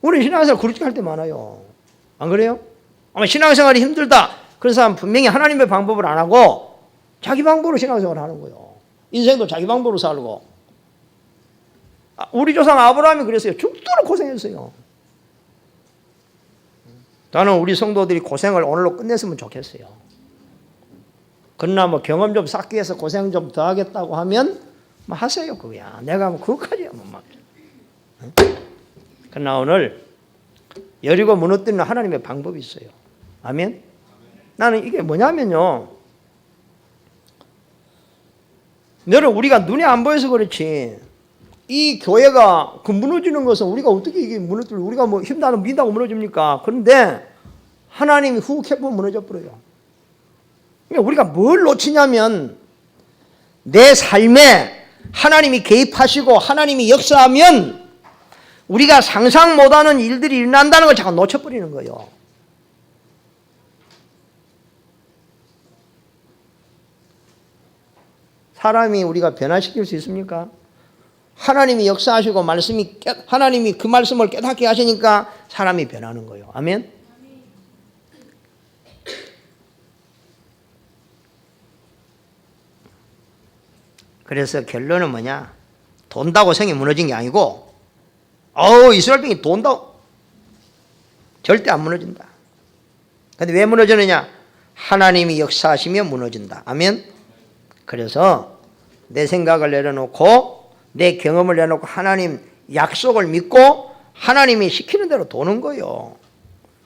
우리 신앙생활 그렇게 할 때 많아요. 안 그래요? 아마 신앙생활이 힘들다. 그런 사람 분명히 하나님의 방법을 안 하고 자기 방법으로 신앙생활을 하는 거예요. 인생도 자기 방법으로 살고. 우리 조상 아브라함이 그랬어요. 죽도록 고생했어요. 나는 우리 성도들이 고생을 오늘로 끝냈으면 좋겠어요. 그러나 뭐 경험 좀 쌓기 위해서 고생 좀 더 하겠다고 하면 뭐 하세요. 그거야. 내가 뭐 그것까지야 뭐 막. 그러나 오늘 여리고 무너뜨리는 하나님의 방법이 있어요. 아멘. 나는 이게 뭐냐면요, 너를 우리가 눈에 안 보여서 그렇지 이 교회가 그 무너지는 것은 우리가 어떻게 이게 무너뜨려, 우리가 뭐 힘다고 민다고 무너집니까? 그런데 하나님이 훅 해보면 무너져 버려요. 그러니까 우리가 뭘 놓치냐면 내 삶에 하나님이 개입하시고 하나님이 역사하면 우리가 상상 못하는 일들이 일어난다는 걸 자꾸 놓쳐버리는 거예요. 사람이 우리가 변화시킬 수 있습니까? 하나님이 역사하시고 하나님이 그 말씀을 깨닫게 하시니까 사람이 변하는 거예요. 아멘? 그래서 결론은 뭐냐? 돈다고 성이 무너진 게 아니고 이스라엘 백성이 돈다고 절대 안 무너진다. 근데 왜 무너지느냐? 하나님이 역사하시면 무너진다. 아멘. 그래서 내 생각을 내려놓고 내 경험을 내놓고 하나님 약속을 믿고 하나님이 시키는 대로 도는 거예요.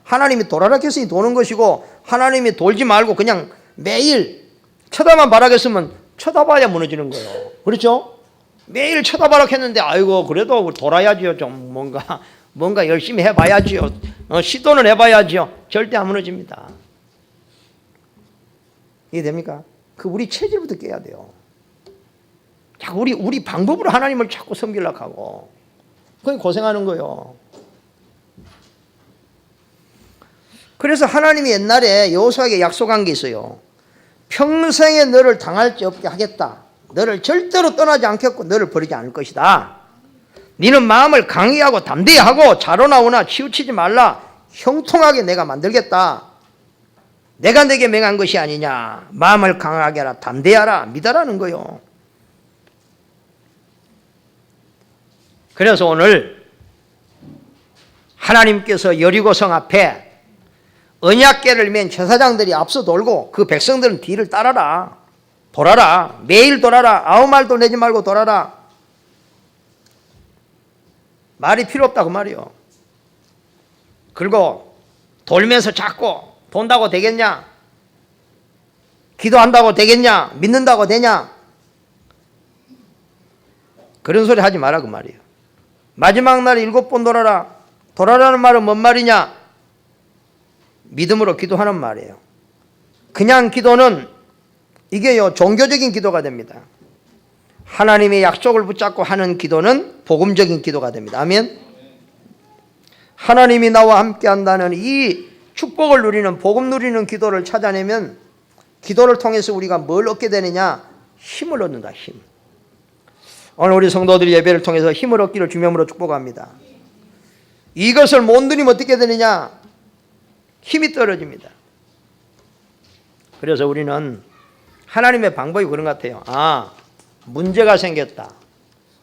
하나님이 도라라 했으니 도는 것이고 하나님이 돌지 말고 그냥 매일 쳐다만 바라겠으면 쳐다봐야 무너지는 거예요. 그렇죠? 매일 쳐다봐라 했는데 아이고 그래도 돌아야지요. 좀 뭔가 열심히 해봐야지요. 시도는 해봐야지요. 절대 안 무너집니다. 이해됩니까? 우리 체질부터 깨야 돼요. 자꾸 우리 방법으로 하나님을 자꾸 섬기려고 하고 그게 고생하는 거예요. 그래서 하나님이 옛날에 여호수아에게 약속한 게 있어요. 평생에 너를 당할 데 없게 하겠다. 너를 절대로 떠나지 않겠고 너를 버리지 않을 것이다. 너는 마음을 강하게 하고 담대히 하고 자로나오나 치우치지 말라. 형통하게 내가 만들겠다. 내가 내게 명한 것이 아니냐. 마음을 강하게 하라. 담대하라. 믿어라는 거요. 그래서 오늘 하나님께서 여리고성 앞에 언약궤를 맨 제사장들이 앞서 돌고 그 백성들은 뒤를 따라라. 돌아라. 매일 돌아라. 아무 말도 내지 말고 돌아라. 말이 필요 없다 그 말이요. 그리고 돌면서 자꾸 돈다고 되겠냐? 기도한다고 되겠냐? 믿는다고 되냐? 그런 소리 하지 마라 그 말이에요. 마지막 날 7번 돌아라. 돌아라는 말은 뭔 말이냐? 믿음으로 기도하는 말이에요. 그냥 기도는 이게요 종교적인 기도가 됩니다. 하나님의 약속을 붙잡고 하는 기도는 복음적인 기도가 됩니다. 아멘. 하나님이 나와 함께 한다는 이 축복을 누리는 복음 누리는 기도를 찾아내면 기도를 통해서 우리가 뭘 얻게 되느냐? 힘을 얻는다. 힘. 오늘 우리 성도들이 예배를 통해서 힘을 얻기를 주명으로 축복합니다. 이것을 못 누리면 어떻게 되느냐? 힘이 떨어집니다. 그래서 우리는 하나님의 방법이 그런 것 같아요. 문제가 생겼다.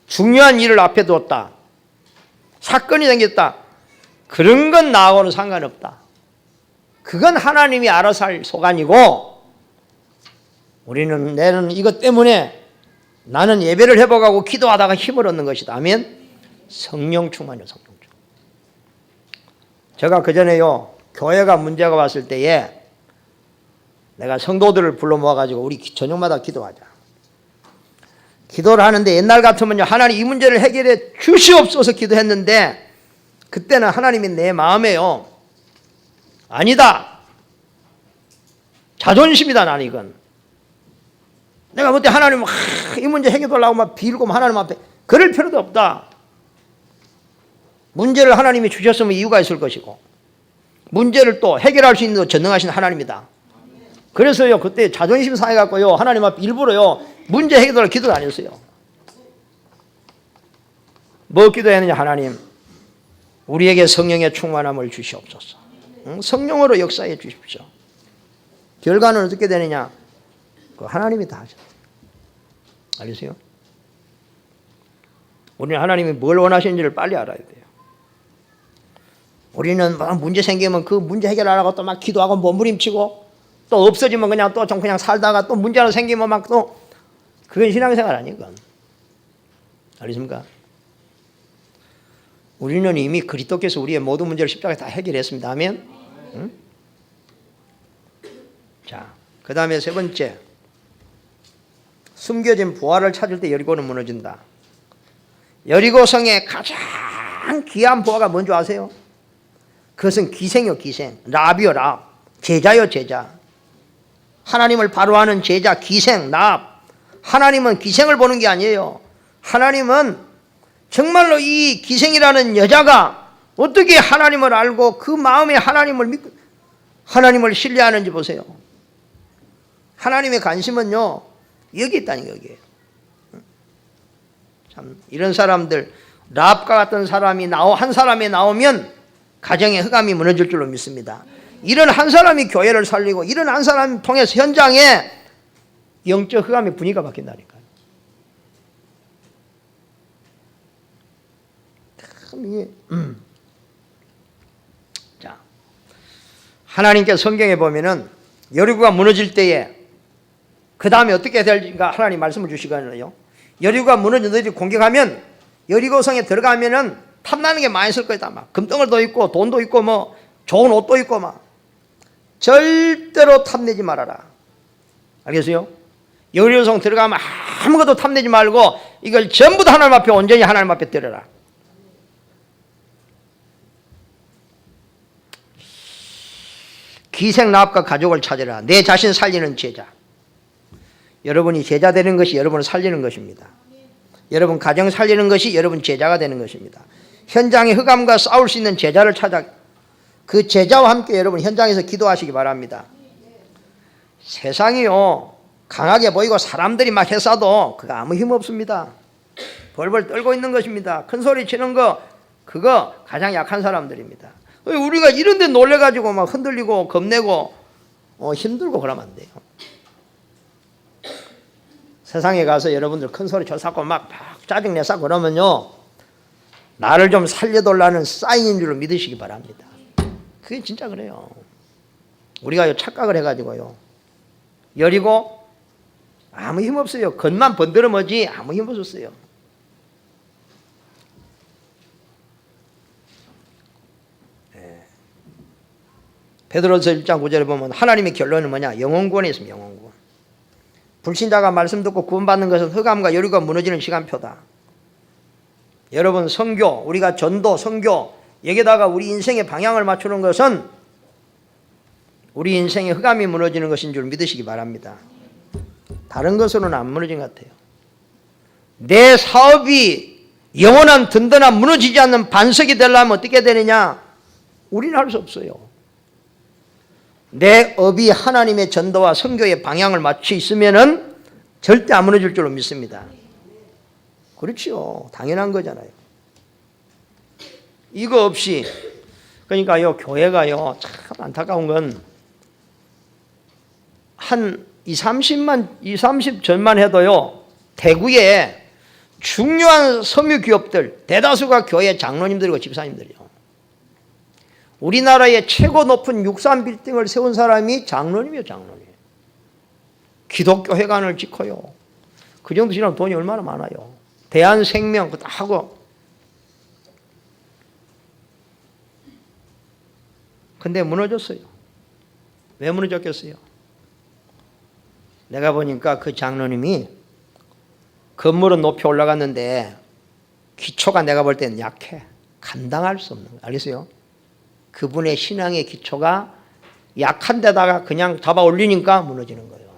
중요한 일을 앞에 뒀다. 사건이 생겼다. 그런 건 나하고는 상관없다. 그건 하나님이 알아서 할 소관이고 우리는 나는 이것 때문에 나는 예배를 회복하고 기도하다가 힘을 얻는 것이다. 아멘. 성령 충만이요. 성령 충만. 제가 그전에요 교회가 문제가 왔을 때에 내가 성도들을 불러 모아가지고 우리 저녁마다 기도하자. 기도를 하는데 옛날 같으면요 하나님 이 문제를 해결해 주시옵소서 기도했는데 그때는 하나님이 내 마음에요 아니다. 자존심이다 나는 이건. 내가 그때 하나님 이 문제 해결하려고 막 빌고 하나님 앞에 그럴 필요도 없다. 문제를 하나님이 주셨으면 이유가 있을 것이고 문제를 또 해결할 수 있는 전능하신 하나님이다. 그래서요 그때 자존심 상해갖고요 하나님 앞에 일부러요 문제 해결을 기도를 안 했어요. 뭐 기도했느냐? 하나님 우리에게 성령의 충만함을 주시옵소서. 성령으로 역사해 주십시오. 결과는 어떻게 되느냐? 그 하나님이 다 하셨어요. 알겠어요? 우리는 하나님이 뭘 원하시는지를 빨리 알아야 돼요. 우리는 막 문제 생기면 그 문제 해결하라고 또 막 기도하고 몸부림치고 또 없어지면 그냥 또 좀 그냥 살다가 또 문제가 생기면 막 또 그건 신앙생활 아니건. 알겠습니까? 우리는 이미 그리스도께서 우리의 모든 문제를 십자가에 다 해결했습니다. 아멘. 응? 자, 그 다음에 세 번째, 숨겨진 부활을 찾을 때 여리고는 무너진다. 여리고성의 가장 귀한 부활가 뭔지 아세요? 그것은 기생이요 기생. 랍이요 랍. 제자요 제자. 하나님을 바로하는 제자 기생 랍. 하나님은 기생을 보는 게 아니에요. 하나님은 정말로 이 기생이라는 여자가 어떻게 하나님을 알고 그 마음에 하나님을 믿고 하나님을 신뢰하는지 보세요. 하나님의 관심은요 여기 있다니 여기에. 참 이런 사람들 랍과 같은 사람이 한 사람이 나오면 가정의 흑암이 무너질 줄로 믿습니다. 이런 한 사람이 교회를 살리고 이런 한 사람을 통해서 현장에 영적 흑암의 분위기가 바뀐다니까요. 참 이게 자, 하나님께 성경에 보면은 여리고가 무너질 때에 그 다음에 어떻게 될까 하나님 말씀을 주시거든요. 여리고가 무너져 너희들이 공격하면 여리고성에 들어가면은 탐나는 게 많이 있을 거다. 막 금덩어리도 있고 돈도 있고 뭐 좋은 옷도 있고 막 절대로 탐내지 말아라. 알겠어요? 여리고성 들어가면 아무것도 탐내지 말고 이걸 전부 다 하나님 앞에 온전히 하나님 앞에 드려라. 기생 나합과 가족을 찾으라. 내 자신 살리는 제자. 여러분이 제자 되는 것이 여러분을 살리는 것입니다. 여러분 가정 살리는 것이 여러분 제자가 되는 것입니다. 현장의 흑암과 싸울 수 있는 제자를 찾아 그 제자와 함께 여러분 현장에서 기도하시기 바랍니다. 세상이요 강하게 보이고 사람들이 막 해싸도 그거 아무 힘 없습니다. 벌벌 떨고 있는 것입니다. 큰 소리 치는 거 그거 가장 약한 사람들입니다. 우리가 이런 데 놀래가지고 막 흔들리고 겁내고 힘들고 그러면 안 돼요. 세상에 가서 여러분들 큰 소리 쳐싸고 막 짜증내싸고 그러면요 나를 좀 살려달라는 사인인 줄 믿으시기 바랍니다. 그게 진짜 그래요. 우리가 착각을 해가지고요 여리고 아무 힘 없어요. 겉만 번드러머지 아무 힘 없었어요. 베드로서 1장 9절에 보면 하나님의 결론은 뭐냐? 영혼구원에 있습니다. 영혼구원. 불신자가 말씀 듣고 구원받는 것은 흑암과 여리고가 무너지는 시간표다. 여러분 선교, 우리가 전도, 선교 여기다가 우리 인생의 방향을 맞추는 것은 우리 인생의 흑암이 무너지는 것인 줄 믿으시기 바랍니다. 다른 것으로는 안 무너진 것 같아요. 내 사업이 영원한 든든한 무너지지 않는 반석이 되려면 어떻게 되느냐? 우리는 할 수 없어요. 내 업이 하나님의 전도와 선교의 방향을 맞춰 있으면은 절대 안 무너질 줄로 믿습니다. 그렇죠. 당연한 거잖아요. 이거 없이 그러니까요 교회가요 참 안타까운 건 한 30 전만 해도요 대구에 중요한 섬유 기업들 대다수가 교회 장로님들이고 집사님들이요. 우리나라의 최고 높은 63 빌딩을 세운 사람이 장로님이에요. 장로님. 기독교 회관을 짓고요. 그 정도 지나면 돈이 얼마나 많아요. 대한생명 그거 다 하고. 근데 무너졌어요. 왜 무너졌겠어요? 내가 보니까 그 장로님이 건물은 높이 올라갔는데 기초가 내가 볼 때는 약해. 감당할 수 없는 거예요. 알겠어요? 그분의 신앙의 기초가 약한 데다가 그냥 잡아 올리니까 무너지는 거예요.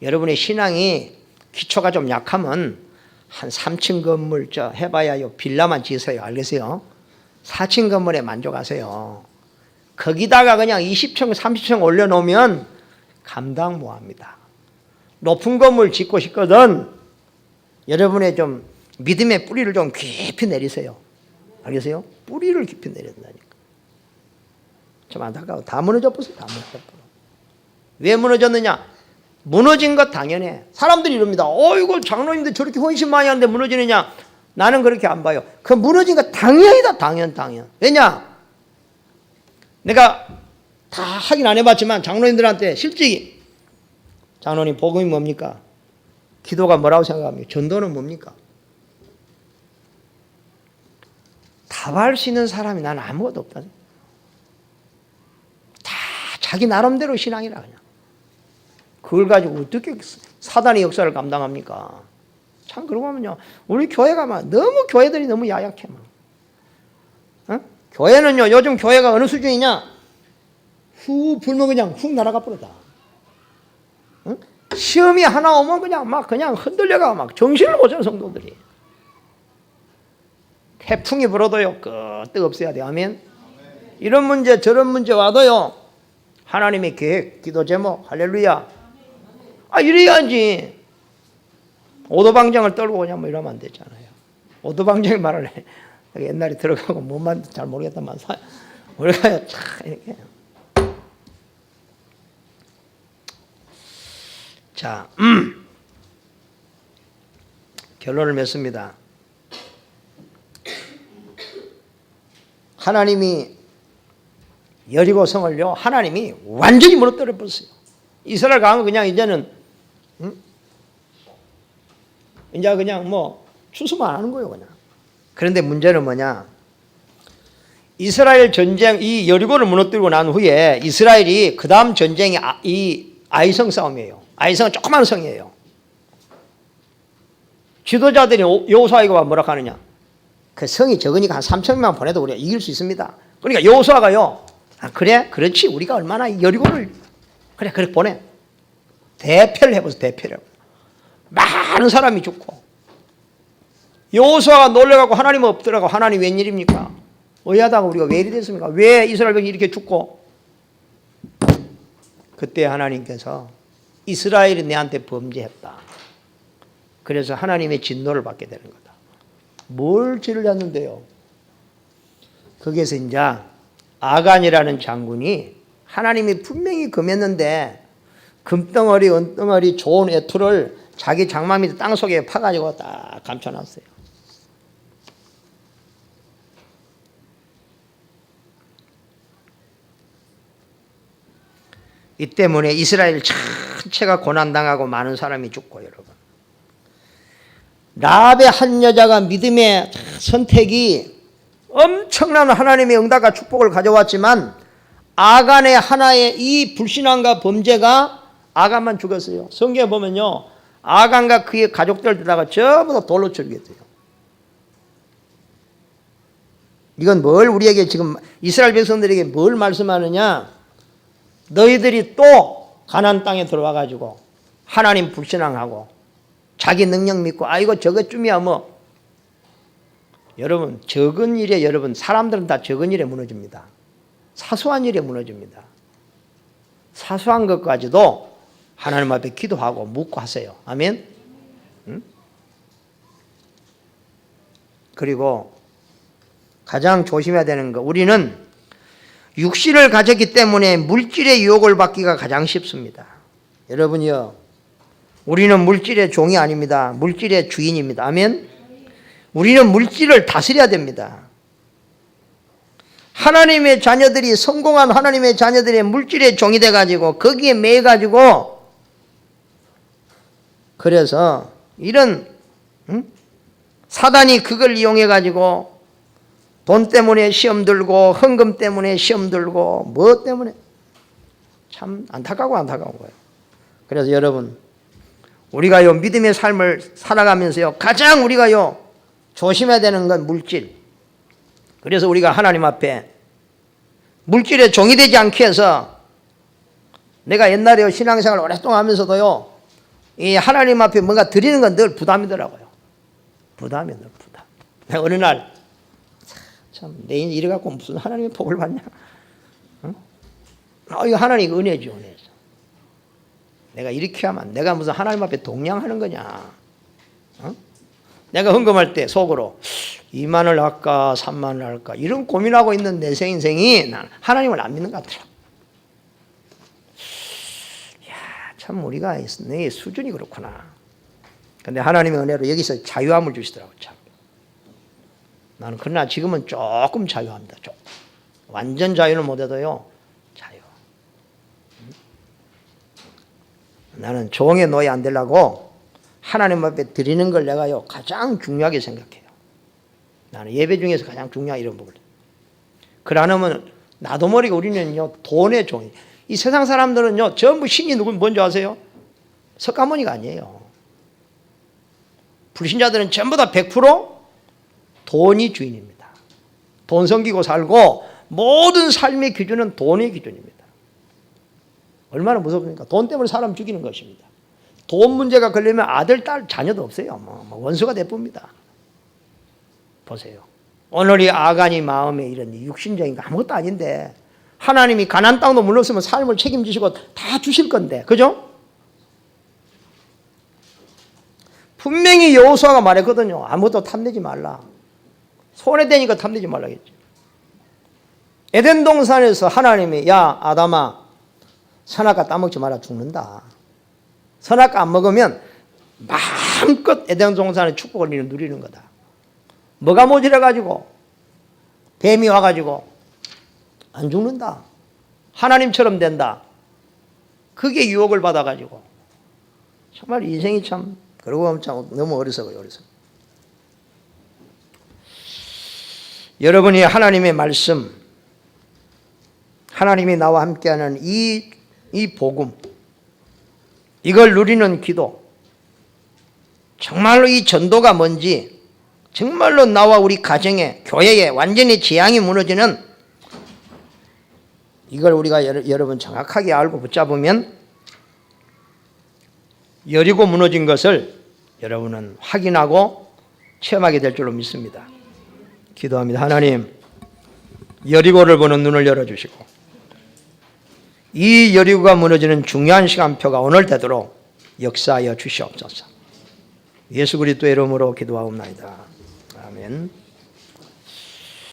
여러분의 신앙이 기초가 좀 약하면 한 3층 건물 해봐야요 빌라만 지으세요. 알겠어요? 4층 건물에 만족하세요. 거기다가 그냥 20층 30층 올려놓으면 감당 못합니다. 높은 건물 짓고 싶거든 여러분의 좀 믿음의 뿌리를 좀 깊이 내리세요. 알겠어요? 뿌리를 깊이 내려야 된다니까. 좀 안타까워. 다 무너져 버렸어. 다 무너져 버려. 왜 무너졌느냐? 무너진 것 당연해. 사람들이 이럽니다. 이거 장로님들 저렇게 헌신 많이 하는데 무너지느냐? 나는 그렇게 안 봐요. 그 무너진 것 당연이다. 당연. 왜냐? 내가 다 확인 안 해봤지만 장로님들한테 실제히 장로님 복음이 뭡니까? 기도가 뭐라고 생각합니까? 전도는 뭡니까? 답할 수 있는 사람이 나는 아무것도 없다. 다 자기 나름대로 신앙이라 그냥. 그걸 가지고 어떻게 사단의 역사를 감당합니까? 참 그러고 하면요. 우리 교회가 막 너무 교회들이 너무 야약해. 막. 교회는요. 요즘 교회가 어느 수준이냐? 후 불면 그냥 훅 날아가 버리다. 시험이 하나 오면 그냥 흔들려가 막 정신을 못 차는 성도들이. 태풍이 불어도요 끄떡 없어야 돼. 아멘. 이런 문제 저런 문제 와도요 하나님의 계획 기도 제목 할렐루야. 이래야지. 오도방정을 떨고 그냥 뭐 이러면 안 되잖아요. 오도방정이 말을 해. 옛날에 들어가고 뭔만 잘 모르겠다만 우리가 참 이렇게. 자 결론을 맺습니다. 하나님이 여리고 성을요, 하나님이 완전히 무너뜨려 버렸어요. 이스라엘 강은 그냥 이제는 이제 그냥 뭐 추수만 하는 거예요, 그냥. 그런데 문제는 뭐냐? 이스라엘 전쟁, 이 여리고를 무너뜨리고 난 후에 이스라엘이 그 다음 전쟁이 이 아이성 싸움이에요. 아이성은 조그만 성이에요. 지도자들이 여호수아에게 뭐라 하느냐? 그 성이 적으니까 한 3,000명 보내도 우리가 이길 수 있습니다. 그러니까 여호수아가요, 아, 그래? 그렇지. 우리가 얼마나 여리고를, 그래, 보내. 대패를 해보세요, 대패를. 많은 사람이 죽고. 여호수아가 놀래갖고 하나님 없더라고. 하나님 웬일입니까? 의아하다고 우리가 왜 이리 됐습니까? 왜 이스라엘 백성이 이렇게 죽고? 그때 하나님께서 이스라엘이 내한테 범죄했다. 그래서 하나님의 진노를 받게 되는 거다. 뭘 죄를 졌는데요? 거기에서 이제 아간이라는 장군이 하나님이 분명히 금했는데 금덩어리, 은덩어리, 좋은 애투를 자기 장막 밑에 땅 속에 파가지고 딱 감춰놨어요. 이 때문에 이스라엘 전체가 고난당하고 많은 사람이 죽고, 여러분. 라합의 한 여자가 믿음의 선택이 엄청난 하나님의 응답과 축복을 가져왔지만 아간의 하나의 이 불신앙과 범죄가 아간만 죽었어요. 성경에 보면요, 아간과 그의 가족들다가 전부 다 돌로 죽였어요. 이건 뭘 우리에게 지금 이스라엘 백성들에게 뭘 말씀하느냐? 너희들이 또 가나안 땅에 들어와 가지고 하나님 불신앙하고 자기 능력 믿고 이거 저것쯤이야 뭐. 여러분, 적은 일에, 여러분, 사람들은 다 적은 일에 무너집니다. 사소한 일에 무너집니다. 사소한 것까지도 하나님 앞에 기도하고 묻고 하세요. 아멘. 응? 그리고 가장 조심해야 되는 거, 우리는 육신을 가졌기 때문에 물질의 유혹을 받기가 가장 쉽습니다. 여러분이요, 우리는 물질의 종이 아닙니다. 물질의 주인입니다. 아멘. 우리는 물질을 다스려야 됩니다. 하나님의 자녀들이, 성공한 하나님의 자녀들의 물질의 종이 돼가지고 거기에 매여가지고, 그래서 이런 사단이 그걸 이용해가지고 돈 때문에 시험 들고, 헌금 때문에 시험 들고, 뭐 때문에, 참 안타까운 거예요. 그래서 여러분, 우리가요, 믿음의 삶을 살아가면서요, 가장 우리가요, 조심해야 되는 건 물질. 그래서 우리가 하나님 앞에 물질의 종이 되지 않게 해서, 내가 옛날에 신앙생활 오랫동안 하면서도요, 이 하나님 앞에 뭔가 드리는 건 늘 부담이더라고요. 부담이 늘 부담. 내가 어느 날, 참, 내 인생 이래갖고 무슨 하나님의 복을 받냐? 어? 이거 하나님 은혜죠, 은혜죠. 내가 이렇게 하면 내가 무슨 하나님 앞에 동냥하는 거냐? 어? 내가 헌금할 때 속으로 2만을 할까 3만을 할까 이런 고민하고 있는 내 인생이 난 하나님을 안 믿는 것 같더라. 이야, 참 우리가 내 수준이 그렇구나. 근데 하나님의 은혜로 여기서 자유함을 주시더라고요. 참. 나는 그러나 지금은 조금 자유합니다. 조금. 완전 자유는 못해도요, 자유. 나는 종의 노예 안 되려고 하나님 앞에 드리는 걸 내가요, 가장 중요하게 생각해요. 나는 예배 중에서 가장 중요한 이런 부분. 그러면 나도 모르게 우리는요, 돈의 종이. 이 세상 사람들은요, 전부 신이 뭔지 아세요? 석가모니가 아니에요. 불신자들은 전부 다 100% 돈이 주인입니다. 돈 섬기고 살고 모든 삶의 기준은 돈의 기준입니다. 얼마나 무섭습니까? 돈 때문에 사람 죽이는 것입니다. 돈 문제가 걸리면 아들, 딸, 자녀도 없어요. 원수가 돼봅니다. 보세요. 오늘 이 아간이 마음에 이런 육신적인 거 아무것도 아닌데 하나님이 가나안 땅도 물렀으면 삶을 책임지시고 다 주실 건데, 그죠? 분명히 여호수아가 말했거든요. 아무것도 탐내지 말라. 손에 대니까 탐내지 말라겠죠. 에덴 동산에서 하나님이, 야 아담아, 선악과 따먹지 마라, 죽는다. 선악과 안 먹으면 마음껏 에덴 동산의 축복을 누리는 거다. 뭐가 모자라가지고 뱀이 와가지고 안 죽는다. 하나님처럼 된다. 그게 유혹을 받아가지고 정말 인생이 참 그러고 보면 참 너무 어리석어요. 여러분이 하나님의 말씀, 하나님이 나와 함께하는 이 복음, 이걸 누리는 기도, 정말로 이 전도가 뭔지, 정말로 나와 우리 가정에, 교회에 완전히 지향이 무너지는, 이걸 우리가 여러분 정확하게 알고 붙잡으면 여리고 무너진 것을 여러분은 확인하고 체험하게 될 줄로 믿습니다. 기도합니다. 하나님, 여리고를 보는 눈을 열어주시고 이 여리고가 무너지는 중요한 시간표가 오늘 되도록 역사하여 주시옵소서. 예수 그리스도의 이름으로 기도하옵나이다. 아멘.